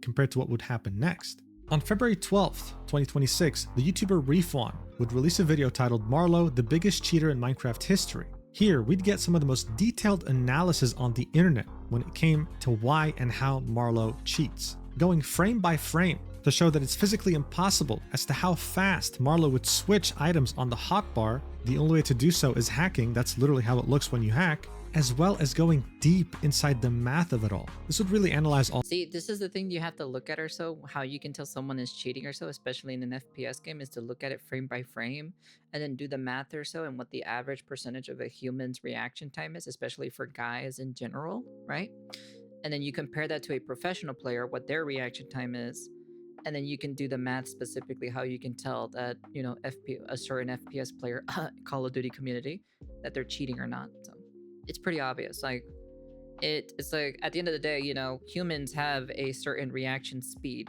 S2: Compared to what would happen next. On February 12th, 2026, the YouTuber Refwan would release a video titled Marlo, the biggest cheater in Minecraft history. Here, we'd get some of the most detailed analysis on the internet when it came to why and how Marlo cheats, going frame by frame to show that it's physically impossible as to how fast Marlo would switch items on the hotbar. The only way to do so is hacking, that's literally how it looks when you hack, as well as going deep inside the math of it all. This would really analyze all.
S1: See, this is the thing you have to look at or so, how you can tell someone is cheating or so, especially in an FPS game, is to look at it frame by frame and then do the math or so and what the average percentage of a human's reaction time is, especially for guys in general, right? And then you compare that to a professional player, what their reaction time is, and then you can do the math specifically how you can tell that, you know, a certain FPS player, Call of Duty community, that they're cheating or not. So it's pretty obvious. Like, it's like at the end of the day, you know, humans have a certain reaction speed.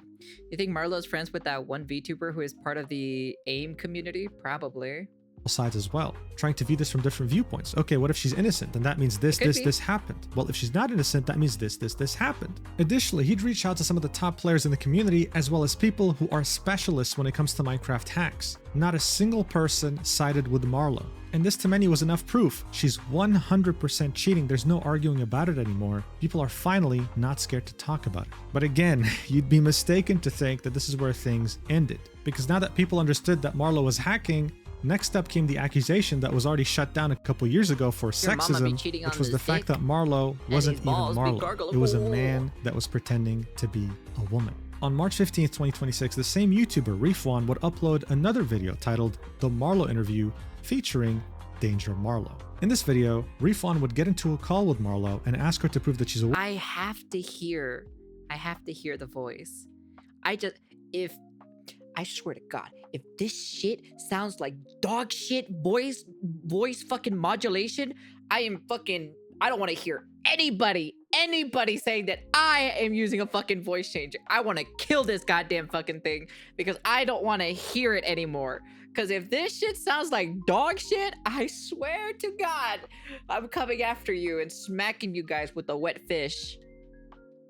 S1: You think Marlo's friends with that one VTuber who is part of the AIM community? Probably.
S2: Sides as well, trying to view this from different viewpoints. Okay, what if she's innocent? Then that means this happened. Well, if she's not innocent, that means this happened. Additionally, he'd reach out to some of the top players in the community, as well as people who are specialists when it comes to Minecraft hacks. Not a single person sided with Marlo. And this to many was enough proof. She's 100% cheating. There's no arguing about it anymore. People are finally not scared to talk about it. But again, you'd be mistaken to think that this is where things ended. Because now that people understood that Marlo was hacking, next up came the accusation that was already shut down a couple years ago for sexism, which was the fact that Marlo wasn't even Marlo. It was a man that was pretending to be a woman. On March 15th, 2026, the same YouTuber, Refwan, would upload another video titled The Marlo Interview featuring Danger Marlo. In this video, Refwan would get into a call with Marlo and ask her to prove that she's a woman.
S1: I have to hear the voice. I swear to God, if this shit sounds like dog shit voice fucking modulation, I don't want to hear anybody saying that I am using a fucking voice changer. I want to kill this goddamn fucking thing because I don't want to hear it anymore. Because if this shit sounds like dog shit, I swear to God, I'm coming after you and smacking you guys with a wet fish.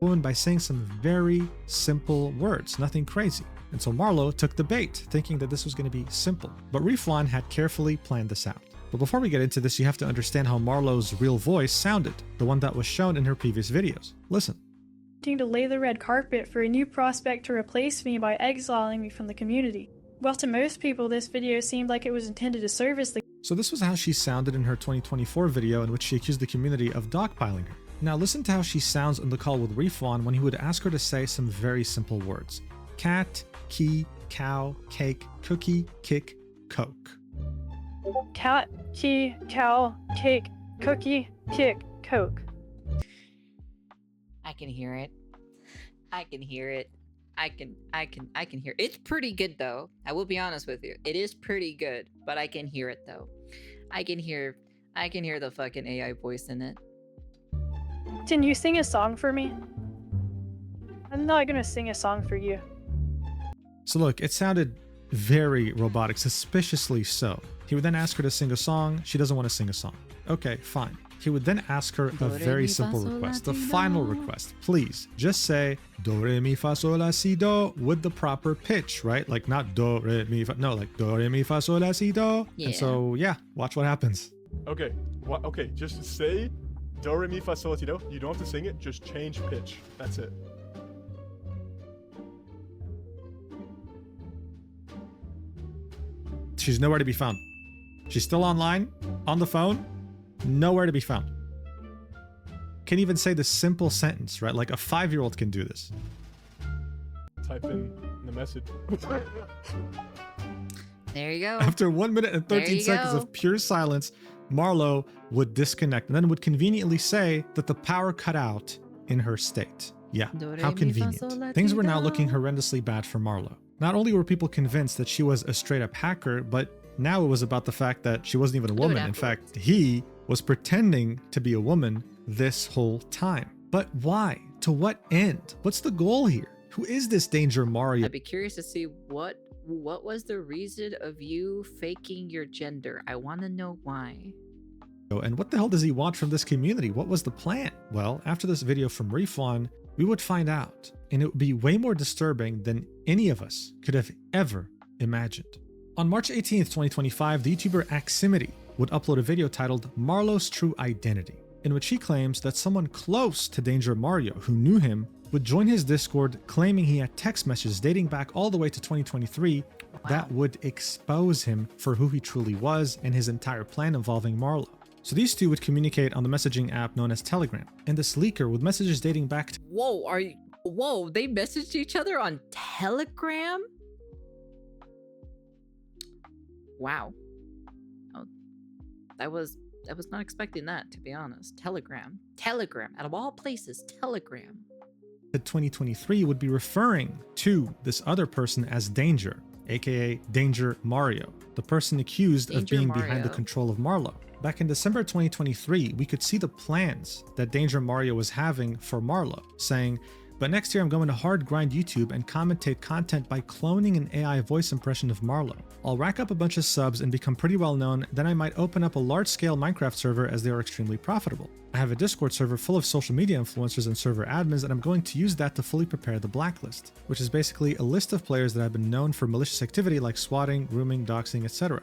S2: Woman by saying some very simple words, nothing crazy. And so Marlo took the bait, thinking that this was going to be simple. But Refwan had carefully planned this out. But before we get into this, you have to understand how Marlo's real voice sounded, the one that was shown in her previous videos. Listen.
S4: To lay the red carpet for a new prospect to replace me by exiling me from the community. Well, to most people, this video seemed like it was intended to service the...
S2: So this was how she sounded in her 2024 video in which she accused the community of dogpiling her. Now listen to how she sounds on the call with Refwan when he would ask her to say some very simple words. Cat, key, cow, cake, cookie, kick, coke.
S4: Cat, key, cow, cake, cookie, kick, coke.
S1: I can hear it. I can hear it. I can hear it. It's pretty good though. I will be honest with you. It is pretty good, but I can hear it though. I can hear the fucking AI voice in it.
S4: Can you sing a song for me? I'm not gonna sing a song for you.
S2: So look, it sounded very robotic, suspiciously so. He would then ask her to sing a song. She doesn't want to sing a song. Okay, fine. He would then ask her a very simple request, the final request. Please, just say do, re, mi, fa, sol, la, si, do with the proper pitch, right? Like not do, re, mi, fa, no, like do, re, mi, fa, sol, la, si, do.
S1: Yeah.
S2: And so, yeah, watch what happens.
S5: Okay, okay, just say do, re, mi, fa, sol, la, si, do. You don't have to sing it, just change pitch. That's it.
S2: She's nowhere to be found. She's still online, on the phone, nowhere to be found. can even say the simple sentence, right? Like a 5-year-old can do this.
S5: Type in the message.
S1: There you go.
S2: After 1 minute and
S1: There
S2: 13
S1: you
S2: seconds
S1: go.
S2: of pure silence, Marlo would disconnect and then would conveniently say that the power cut out in her state. Yeah,
S1: Do, re,
S2: how
S1: mi, fa,
S2: convenient.
S1: sol, la,
S2: Things
S1: ti,
S2: were now
S1: do.
S2: looking horrendously bad for Marlo. Not only were people convinced that she was a straight up hacker, but now it was about the fact that she wasn't even a
S1: Do it
S2: woman. In
S1: afterwards.
S2: fact, he was pretending to be a woman this whole time. But why? To what end? What's the goal here? Who is this Danger Mario?
S1: I'd be curious to see what was the reason of you faking your gender. I want to know why.
S2: And what the hell does he want from this community? What was the plan? Well, after this video from Refon, we would find out, and it would be way more disturbing than any of us could have ever imagined. On March 18th, 2025, the YouTuber Aximity would upload a video titled Marlo's True Identity, in which he claims that someone close to Danger Mario who knew him would join his Discord claiming he had text messages dating back all the way to 2023 that would expose him for who he truly was and his entire plan involving Marlo. So these two would communicate on the messaging app known as Telegram, and this leaker with messages dating back to
S1: Whoa, they messaged each other on Telegram? Wow. Oh, I was not expecting that, to be honest. Telegram, out of all places, Telegram.
S2: 2023 would be referring to this other person as Danger, aka Danger Mario, the person accused of
S1: Danger
S2: being behind the
S1: Mario.
S2: control of Marlo. Back in December 2023, we could see the plans that Danger Mario was having for Marlo, saying, "But next year I'm going to hard grind YouTube and commentate content by cloning an AI voice impression of Marlo. I'll rack up a bunch of subs and become pretty well known, then I might open up a large-scale Minecraft server as they are extremely profitable. I have a Discord server full of social media influencers and server admins, and I'm going to use that to fully prepare the blacklist," which is basically a list of players that have been known for malicious activity like swatting, grooming, doxing, etc.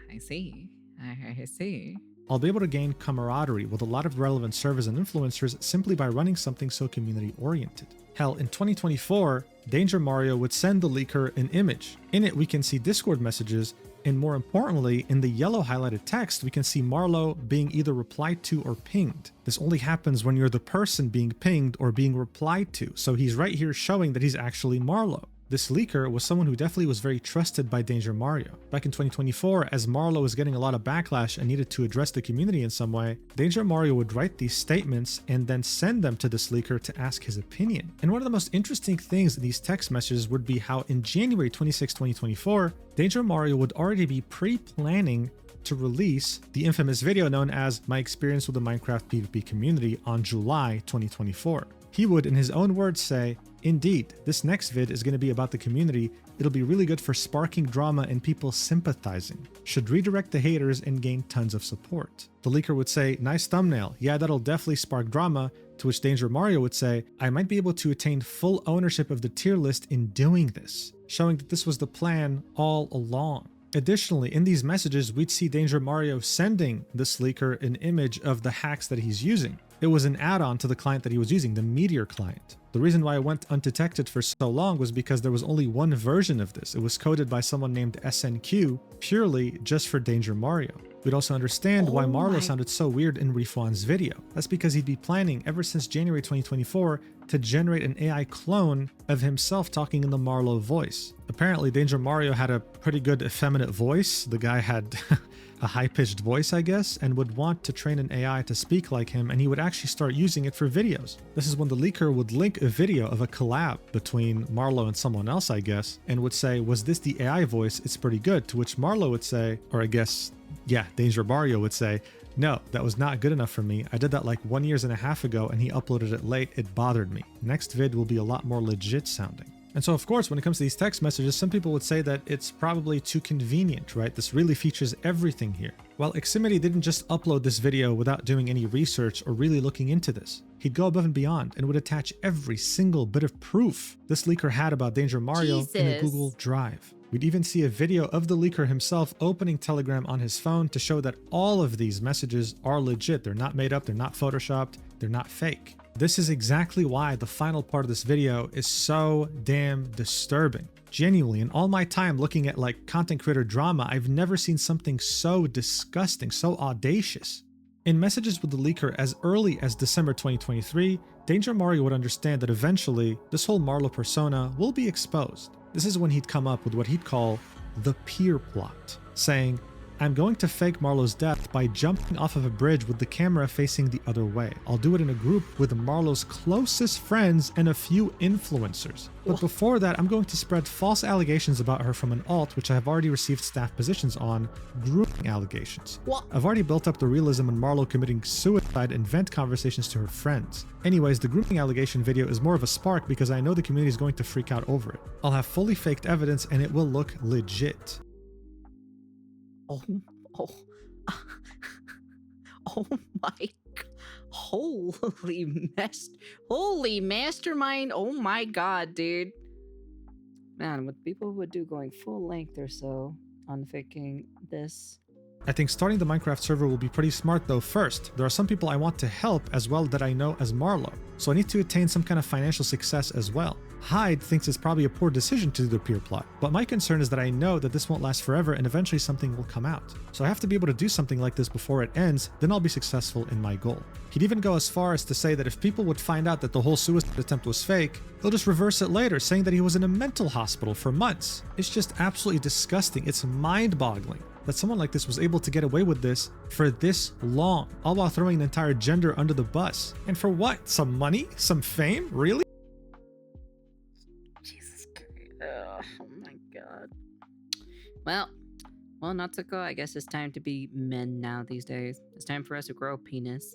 S1: I see. I see.
S2: I'll be able to gain camaraderie with a lot of relevant servers and influencers simply by running something so community-oriented. Hell, in 2024, Danger Mario would send the leaker an image. In it, we can see Discord messages, and more importantly, in the yellow highlighted text, we can see Marlo being either replied to or pinged. This only happens when you're the person being pinged or being replied to, so he's right here showing that he's actually Marlo. This leaker was someone who definitely was very trusted by Danger Mario. Back in 2024, as Marlo was getting a lot of backlash and needed to address the community in some way, Danger Mario would write these statements and then send them to this leaker to ask his opinion. And one of the most interesting things in these text messages would be how in January 26, 2024, Danger Mario would already be pre-planning to release the infamous video known as My Experience with the Minecraft PvP Community on July 2024. He would, in his own words, say, "Indeed, this next vid is going to be about the community. It'll be really good for sparking drama and people sympathizing. Should redirect the haters and gain tons of support." The leaker would say, "Nice thumbnail. Yeah, that'll definitely spark drama." To which Danger Mario would say, "I might be able to attain full ownership of the tier list in doing this," showing that this was the plan all along. Additionally, in these messages, we'd see Danger Mario sending this leaker an image of the hacks that he's using. It was an add-on to the client that he was using, the Meteor client. The reason why it went undetected for so long was because there was only one version of this. It was coded by someone named SNQ, purely just for Danger Mario. We'd also understand why Marlo sounded so weird in Refon's video. That's because he'd be planning ever since January 2024 to generate an AI clone of himself talking in the Marlo voice. Apparently, Danger Mario had a pretty good effeminate voice. The guy had a high-pitched voice, I guess, and would want to train an AI to speak like him, and he would actually start using it for videos. This is when the leaker would link a video of a collab between Marlo and someone else, I guess, and would say, "Was this the AI voice? It's pretty good." To which Marlo would say, or I guess, yeah, Danger Mario would say, "No, that was not good enough for me. I did that like 1.5 years ago and he uploaded it late. It bothered me. Next vid will be a lot more legit sounding." And so, of course, when it comes to these text messages, some people would say that it's probably too convenient, right? This really features everything here. Well, Aximity didn't just upload this video without doing any research or really looking into this. He'd go above and beyond and would attach every single bit of proof this leaker had about Danger Mario in a Google Drive. We'd even see a video of the leaker himself opening Telegram on his phone to show that all of these messages are legit. They're not made up, they're not photoshopped, they're not fake. This is exactly why the final part of this video is so damn disturbing. Genuinely, in all my time looking at like content creator drama, I've never seen something so disgusting, so audacious. In messages with the leaker as early as December 2023, Danger Mario would understand that eventually this whole Marlo persona will be exposed. This is when he'd come up with what he'd call the peer plot, saying, I'm going to fake Marlo's death by jumping off of a bridge with the camera facing the other way. I'll do it in a group with Marlo's closest friends and a few influencers. But before that, I'm going to spread false allegations about her from an alt, which I have already received staff positions on, grooming allegations. I've already built up the realism in Marlo committing suicide and vent conversations to her friends. Anyways, the grooming allegation video is more of a spark because I know the community is going to freak out over it. I'll have fully faked evidence and it will look legit.
S1: Oh my, holy mastermind. Oh my god, dude. Man, what people would do going full length or so on faking this.
S2: I think starting the Minecraft server will be pretty smart though. First, there are some people I want to help as well that I know as Marlo, so I need to attain some kind of financial success as well. Hyde thinks it's probably a poor decision to do the peer plot, but my concern is that I know that this won't last forever and eventually something will come out. So I have to be able to do something like this before it ends, then I'll be successful in my goal. He'd even go as far as to say that if people would find out that the whole suicide attempt was fake, he'll just reverse it later, saying that he was in a mental hospital for months. It's just absolutely disgusting. It's mind-boggling that someone like this was able to get away with this for this long, all while throwing an entire gender under the bus. And for what? Some money? Some fame? Really?
S1: Jesus Christ. Oh my god. Well, Natsuko, I guess it's time to be men now these days. It's time for us to grow a penis.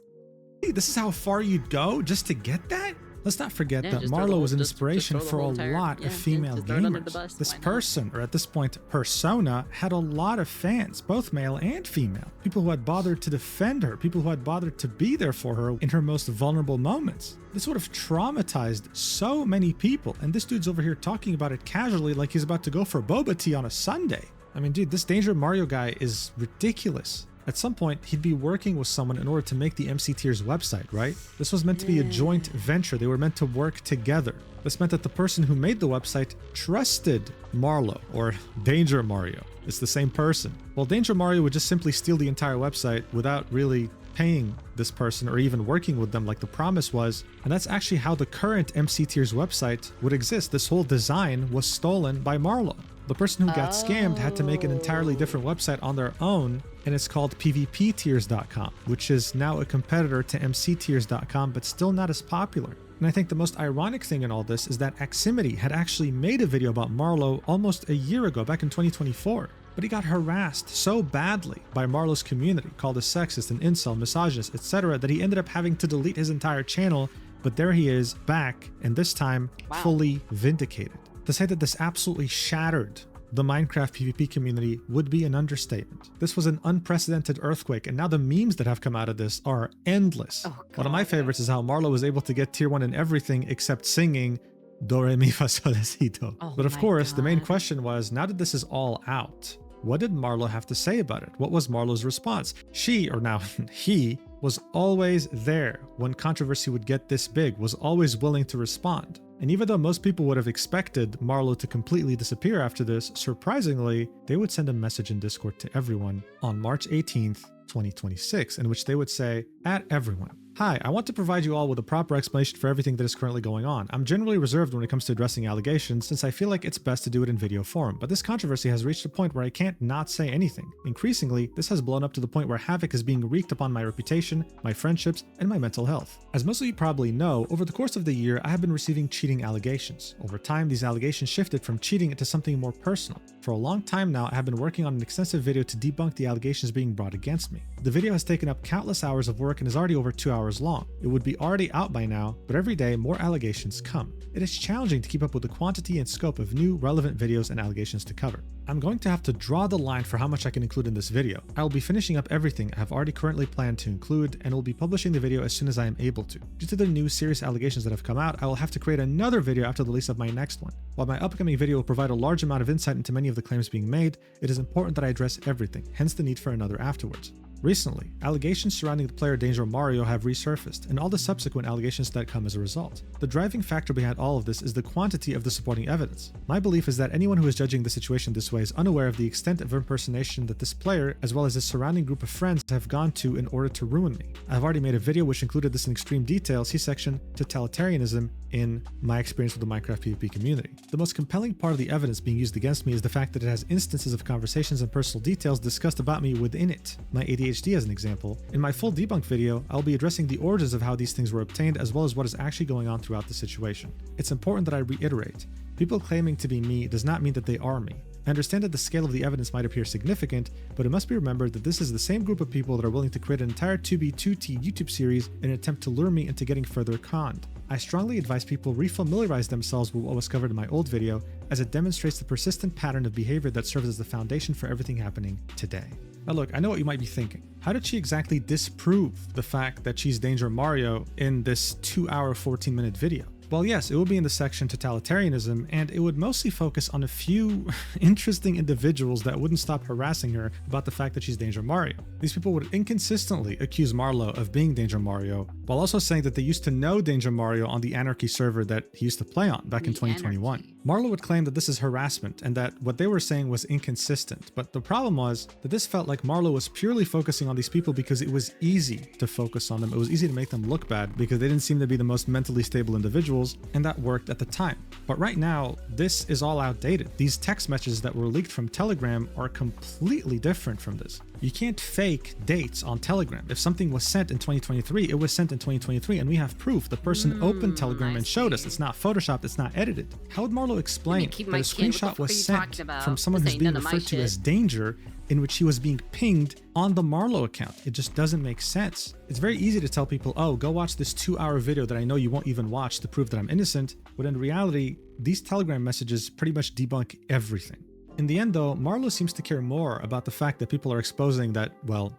S2: Hey, this is how far you'd go just to get that? Let's not forget that
S1: just
S2: Marlo was an
S1: just
S2: inspiration
S1: throw the
S2: for a
S1: whole entire-
S2: lot of female
S1: just throw it under the
S2: gamers.
S1: bus,
S2: This
S1: why not?
S2: person, or at this point, persona, had a lot of fans, both male and female. People who had bothered to defend her, people who had bothered to be there for her in her most vulnerable moments. This would have traumatized so many people, and this dude's over here talking about it casually like he's about to go for boba tea on a Sunday. I mean, dude, this Danger Mario guy is ridiculous. At some point, he'd be working with someone in order to make the MC Tiers website, right? This was meant to be a joint venture. They were meant to work together. This meant that the person who made the website trusted Marlo, or Danger Mario. It's the same person. Well, Danger Mario would just simply steal the entire website without really paying this person or even working with them like the promise was. And that's actually how the current MC Tiers website would exist. This whole design was stolen by Marlo. The person who got scammed had to make an entirely different website on their own, and it's called pvptiers.com, which is now a competitor to mctiers.com, but still not as popular. And I think the most ironic thing in all this is that Aximity had actually made a video about Marlo almost a year ago, back in 2024. But he got harassed so badly by Marlo's community, called a sexist, an incel, misogynist, etc., that he ended up having to delete his entire channel. But there he is, back, and this time fully vindicated. To say that this absolutely shattered the Minecraft PvP community would be an understatement. This was an unprecedented earthquake, and now the memes that have come out of this are endless. One of my favorites is how Marlo was able to get tier 1 in everything except singing Do Re Mi Fa Sol La Si Do. But of course, the main question was, now that this is all out, what did Marlo have to say about it? What was Marlo's response? She, or now he, was always there when controversy would get this big, was always willing to respond. And even though most people would have expected Marlo to completely disappear after this, surprisingly, they would send a message in Discord to everyone on March 18th, 2026, in which they would say, at everyone, hi, I want to provide you all with a proper explanation for everything that is currently going on. I'm generally reserved when it comes to addressing allegations since I feel like it's best to do it in video form, but this controversy has reached a point where I can't not say anything. Increasingly, this has blown up to the point where havoc is being wreaked upon my reputation, my friendships, and my mental health. As most of you probably know, over the course of the year, I have been receiving cheating allegations. Over time, these allegations shifted from cheating into something more personal. For a long time now, I have been working on an extensive video to debunk the allegations being brought against me. The video has taken up countless hours of work and is already over 2 hours hours long. It would be already out by now, but every day more allegations come. It is challenging to keep up with the quantity and scope of new relevant videos and allegations to cover. I'm going to have to draw the line for how much I can include in this video. I will be finishing up everything I have already currently planned to include, and will be publishing the video as soon as I am able to. Due to the new serious allegations that have come out, I will have to create another video after the release of my next one. While my upcoming video will provide a large amount of insight into many of the claims being made, it is important that I address everything, hence the need for another afterwards. Recently, allegations surrounding the player Danger Mario have resurfaced, and all the subsequent allegations that come as a result. The driving factor behind all of this is the quantity of the supporting evidence. My belief is that anyone who is judging the situation this way is unaware of the extent of impersonation that this player, as well as his surrounding group of friends, have gone to in order to ruin me. I've already made a video which included this in extreme detail, see section Totalitarianism in my experience with the Minecraft PvP community. The most compelling part of the evidence being used against me is the fact that it has instances of conversations and personal details discussed about me within it. My ADHD as an example. In my full debunk video, I'll be addressing the origins of how these things were obtained as well as what is actually going on throughout the situation. It's important that I reiterate, people claiming to be me does not mean that they are me. I understand that the scale of the evidence might appear significant, but it must be remembered that this is the same group of people that are willing to create an entire 2B2T YouTube series in an attempt to lure me into getting further conned. I strongly advise people refamiliarize themselves with what was covered in my old video, as it demonstrates the persistent pattern of behavior that serves as the foundation for everything happening today. Now look, I know what you might be thinking. How did she exactly disprove the fact that she's Danger Mario in this 2-hour 14-minute video? Well, yes, it would be in the section Totalitarianism, and it would mostly focus on a few interesting individuals that wouldn't stop harassing her about the fact that she's Danger Mario. These people would inconsistently accuse Marlo of being Danger Mario, while also saying that they used to know Danger Mario on the Anarchy server that he used to play on back in 2021.
S1: Anarchy.
S2: Marlo would claim that this is harassment and that what they were saying was inconsistent, but the problem was that this felt like Marlo was purely focusing on these people because it was easy to focus on them. It was easy to make them look bad because they didn't seem to be the most mentally stable individuals, and that worked at the time. But right now, this is all outdated. These text messages that were leaked from Telegram are completely different from this. You can't fake dates on Telegram. If something was sent in 2023, it was sent in 2023, and we have proof. The person opened Telegram and showed us. It's not photoshopped, it's not edited. How would Marlo explain that a screenshot was sent from someone who's being referred to as Danger, in which he was being pinged on the Marlo account? It just doesn't make sense. It's very easy to tell people, oh, go watch this 2-hour video that I know you won't even watch to prove that I'm innocent, but in reality, these Telegram messages pretty much debunk everything. In the end though, Marlo seems to care more about the fact that people are exposing that, well,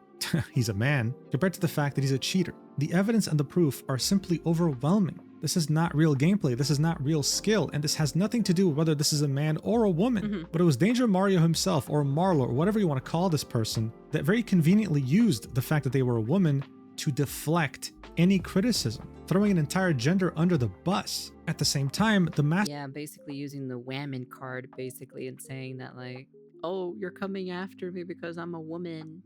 S2: he's a man, compared to the fact that he's a cheater. The evidence and the proof are simply overwhelming. This is not real gameplay, this is not real skill, and this has nothing to do with whether this is a man or a woman. But it was Danger Mario himself, or Marlo, or whatever you want to call this person, that very conveniently used the fact that they were a woman to deflect any criticism, throwing an entire gender under the bus. At the same time, the
S1: Yeah, basically using the whammon card, basically, and saying that, like, oh, you're coming after me because I'm a woman,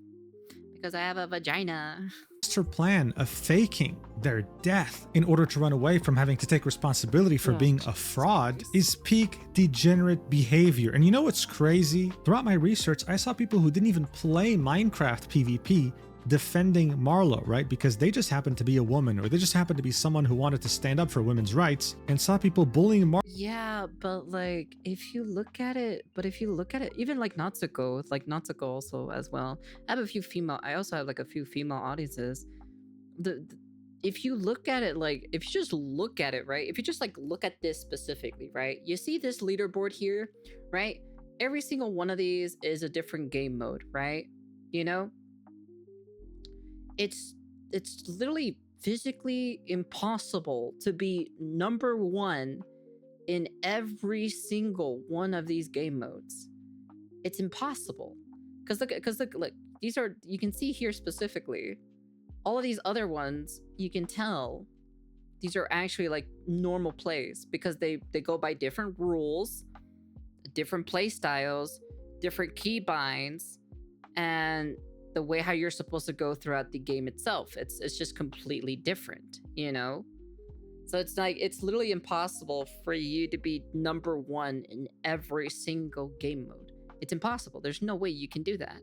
S1: because I have a vagina.
S2: master plan of faking their death in order to run away from having to take responsibility for being a fraud is peak degenerate behavior. And you know what's crazy? Throughout my research, I saw people who didn't even play Minecraft PvP defending Marlo, right? Because they just happened to be a woman, or they just happened to be someone who wanted to stand up for women's rights, and saw people bullying Marlo.
S1: Yeah, but like if you look at it, even like Natsuko also as well. I also have like a few female audiences. If you look at it, like if you just look at it, right? If you just like look at this specifically, right? You see this leaderboard here, right? Every single one of these is a different game mode, right? You know? It's literally physically impossible to be number one in every single one of these game modes. It's impossible. Because look, these are, you can see here specifically, all of these other ones, you can tell these are actually like normal plays because they go by different rules, different play styles, different keybinds, and the way how you're supposed to go throughout the game itself. It's just completely different, you know? So it's like, it's literally impossible for you to be number one in every single game mode. It's impossible. There's no way you can do that.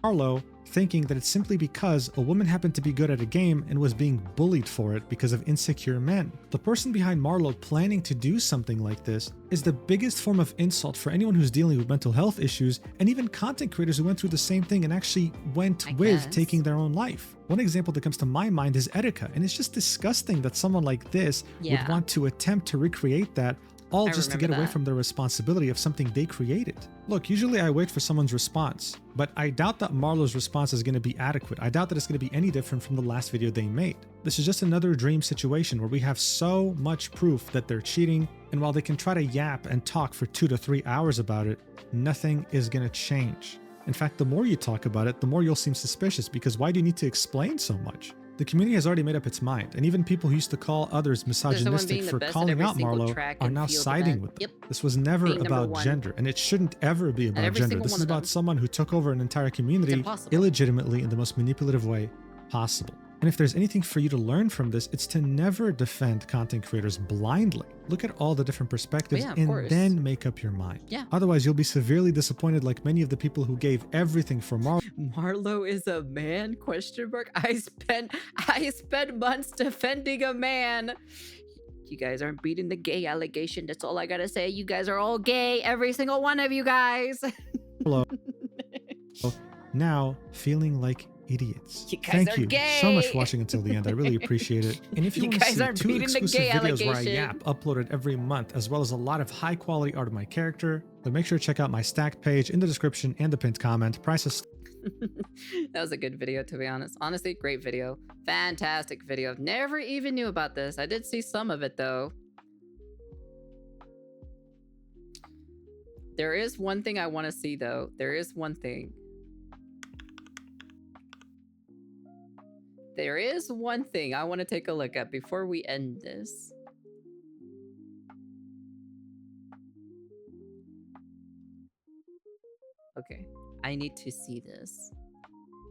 S2: Marlo, thinking that it's simply because a woman happened to be good at a game and was being bullied for it because of insecure men. The person behind Marlo planning to do something like this is the biggest form of insult for anyone who's dealing with mental health issues, and even content creators who went through the same thing and actually went with taking their own life. One example that comes to my mind is Etika, and it's just disgusting that someone like this would want to attempt to recreate that, all just to get away from the responsibility of something they created. Look, usually I wait for someone's response, but I doubt that Marlo's response is going to be adequate. I doubt that it's going to be any different from the last video they made. This is just another dream situation where we have so much proof that they're cheating, and while they can try to yap and talk for 2 to 3 hours about it, nothing is going to change. In fact, the more you talk about it, the more you'll seem suspicious, because why do you need to explain so much? The community has already made up its mind, and even people who used to call others misogynistic for calling out Marlo are now siding with them. This was never about gender, and it shouldn't ever be about gender. This is about someone who took over an entire community illegitimately in the most manipulative way possible. And if there's anything for you to learn from this, it's to never defend content creators blindly. Look at all the different perspectives and then make up your mind. Otherwise, you'll be severely disappointed like many of the people who gave everything for Marlo.
S1: Marlo is a man? Question mark. I spent months defending a man. You guys aren't beating the gay allegation. That's all I gotta say. You guys are all gay. Every single one of you guys.
S2: Hello. Now feeling like idiots.
S1: You guys
S2: Thank
S1: are
S2: you
S1: gay.
S2: so much for watching until the end. I really appreciate it. And if you want to
S1: guys
S2: see
S1: aren't
S2: 2
S1: beating the
S2: exclusive
S1: gay
S2: videos where I
S1: allegation.
S2: yap uploaded every month, as well as a lot of high quality art of my character, then make sure to check out my stacked page in the description and the pinned comment. Prices.
S1: That was a good video, to be honest. Honestly, great video. Fantastic video. Never even knew about this. I did see some of it though. There is one thing I want to see though. There is one thing. There is one thing I want to take a look at before we end this. Okay, I need to see this.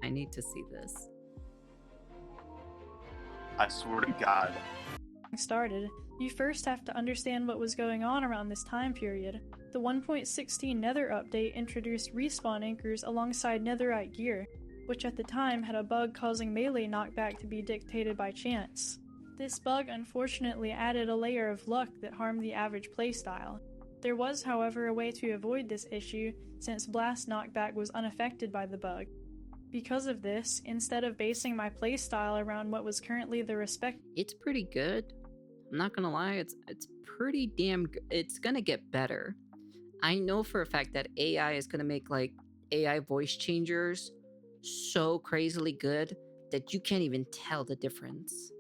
S1: I need to see this.
S6: I swear to God.
S4: Started, you first have to understand what was going on around this time period. The 1.16 Nether update introduced respawn anchors alongside netherite gear, which at the time had a bug causing melee knockback to be dictated by chance. This bug unfortunately added a layer of luck that harmed the average playstyle. There was, however, a way to avoid this issue since blast knockback was unaffected by the bug. Because of this, instead of basing my playstyle around what was currently the respect—
S1: It's pretty good. I'm not gonna lie, it's pretty damn good. It's gonna get better. I know for a fact that AI is gonna make like AI voice changers so crazily good that you can't even tell the difference.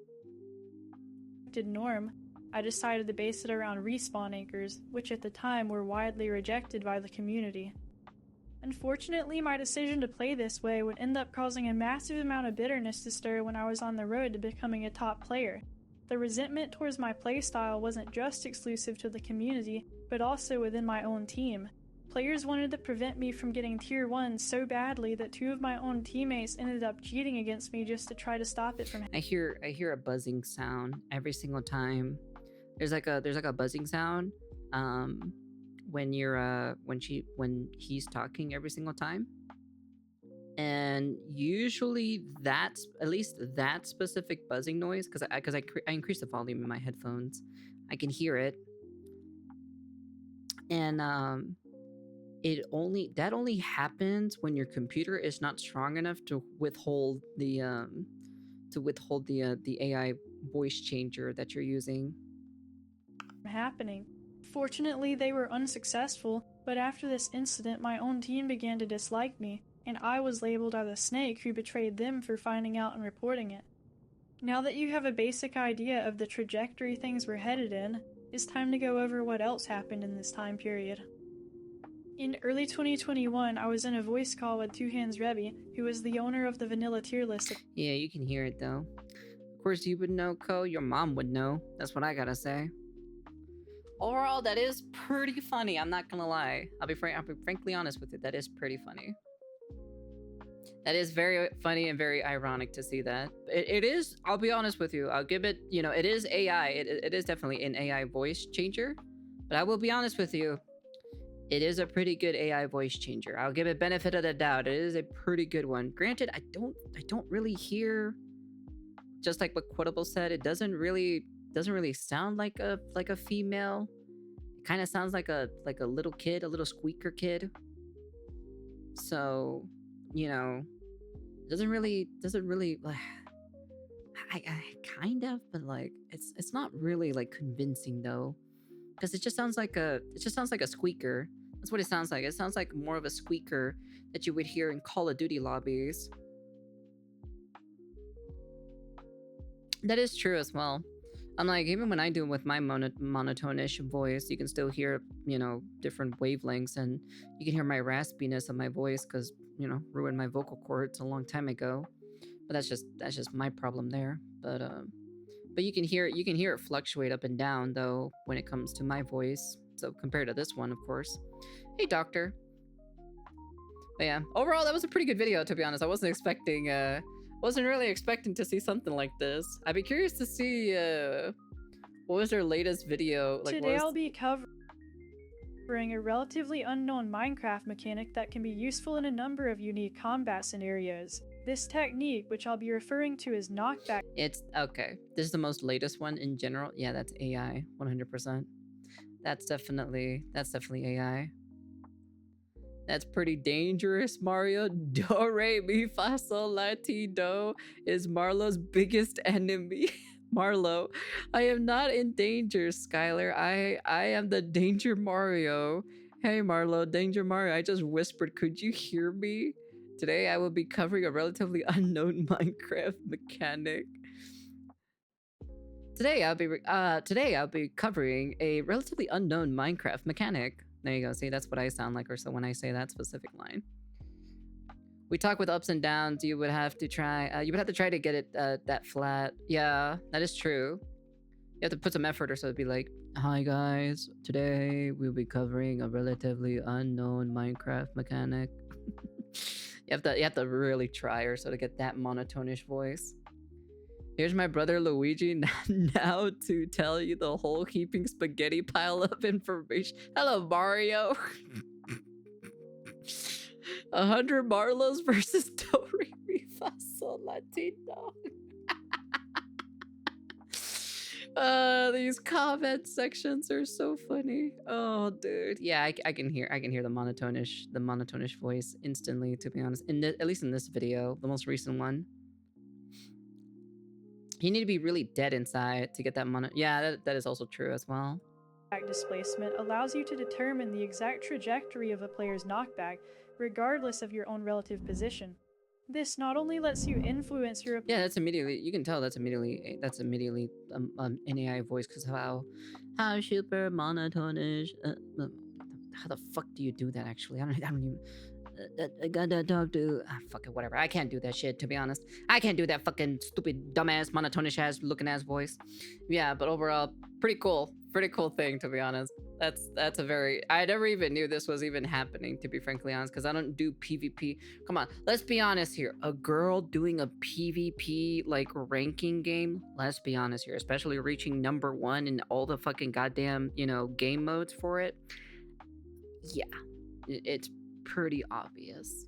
S4: norm, I decided to base it around respawn anchors, which at the time were widely rejected by the community. Unfortunately, my decision to play this way would end up causing a massive amount of bitterness to stir when I was on the road to becoming a top player. The resentment towards my playstyle wasn't just exclusive to the community, but also within my own team. Players wanted to prevent me from getting tier 1 so badly that 2 of my own teammates ended up cheating against me just to try to stop it from
S1: I hear a buzzing sound every single time. There's like a buzzing sound when he's talking every single time. And usually that's at least that specific buzzing noise, because I increase the volume in my headphones. I can hear it. And that only happens when your computer is not strong enough to withhold the AI voice changer that you're using.
S4: happening. Fortunately, they were unsuccessful, but after this incident, my own team began to dislike me, and I was labeled as a snake who betrayed them for finding out and reporting it. Now that you have a basic idea of the trajectory things were headed in, it's time to go over what else happened in this time period. In early 2021, I was in a voice call with Two Hands Rebby, who was the owner of the vanilla tier list.
S1: Yeah, you can hear it though. Of course you would know, Ko. Your mom would know. That's what I gotta say. Overall, that is pretty funny. I'm not gonna lie. I'll be frankly honest with you. That is pretty funny. That is very funny and very ironic to see that. It is, I'll be honest with you. I'll give it, it is AI. It is definitely an AI voice changer. But I will be honest with you. It is a pretty good AI voice changer. I'll give it benefit of the doubt. It is a pretty good one. Granted, I don't really hear, just like what Quotable said, it doesn't really sound like a female. It kind of sounds like a little kid, a little squeaker kid. So, you know, it doesn't really I kind of, but like it's not really like convincing though, because it just sounds like a squeaker. That's what it sounds like. It sounds like more of a squeaker that you would hear in Call of Duty lobbies. That is true as well. I'm like, even when I do it with my monotone-ish voice, you can still hear, you know, different wavelengths, and you can hear my raspiness of my voice because, you know, ruined my vocal cords a long time ago. But that's just my problem there. But you can hear it fluctuate up and down though when it comes to my voice. So compared to this one, of course. Hey, doctor. But yeah, overall that was a pretty good video, to be honest. I wasn't really expecting to see something like this. I'd be curious to see what was their latest video. Like,
S4: Today I'll be covering a relatively unknown Minecraft mechanic that can be useful in a number of unique combat scenarios. This technique, which I'll be referring to as knockback.
S1: It's okay. This is the most latest one in general. Yeah, that's AI, 100%. That's definitely AI. That's pretty dangerous, Mario. Do, re, mi, fa, sol, la, ti, do is Marlo's biggest enemy. Marlo, I am not in danger, Skylar. I am the Danger Mario. Hey, Marlo, Danger Mario. I just whispered, could you hear me? Today, I will be covering a relatively unknown Minecraft mechanic. Today, I'll be covering a relatively unknown Minecraft mechanic. There you go. See, that's what I sound like, or so when I say that specific line. We talk with ups and downs. You would have to try. To get it that flat. Yeah, that is true. You have to put some effort, or so it'd be like, "Hi guys, today we'll be covering a relatively unknown Minecraft mechanic." You have to really try, or so to get that monotonish voice. Here's my brother Luigi now to tell you the whole heaping spaghetti pile of information. Hello, Mario. 100 Marlos versus Do Re Mi Fa Sol La Ti Do. These comment sections are so funny. Oh, dude. Yeah, I can hear the monotonish voice instantly. To be honest, at least in this video, the most recent one. You need to be really dead inside to get that mono. Yeah, that is also true as well.
S4: Displacement allows you to determine the exact trajectory of a player's knockback, regardless of your own relative position. This not only lets you influence your...
S1: Yeah, that's immediately, you can tell that's immediately an AI voice, because how super monotonish. How the fuck do you do that actually? I don't even... I gotta talk to... fuck it, whatever. I can't do that shit, to be honest. I can't do that fucking stupid, dumbass, monotonish ass looking ass voice. Yeah, but overall, pretty cool. Pretty cool thing, to be honest. That's a very... I never even knew this was even happening, to be frankly honest, because I don't do PvP. Come on, let's be honest here. A girl doing a PvP, like, ranking game? Let's be honest here. Especially reaching #1 in all the fucking goddamn, you know, game modes for it. Yeah. It's pretty obvious.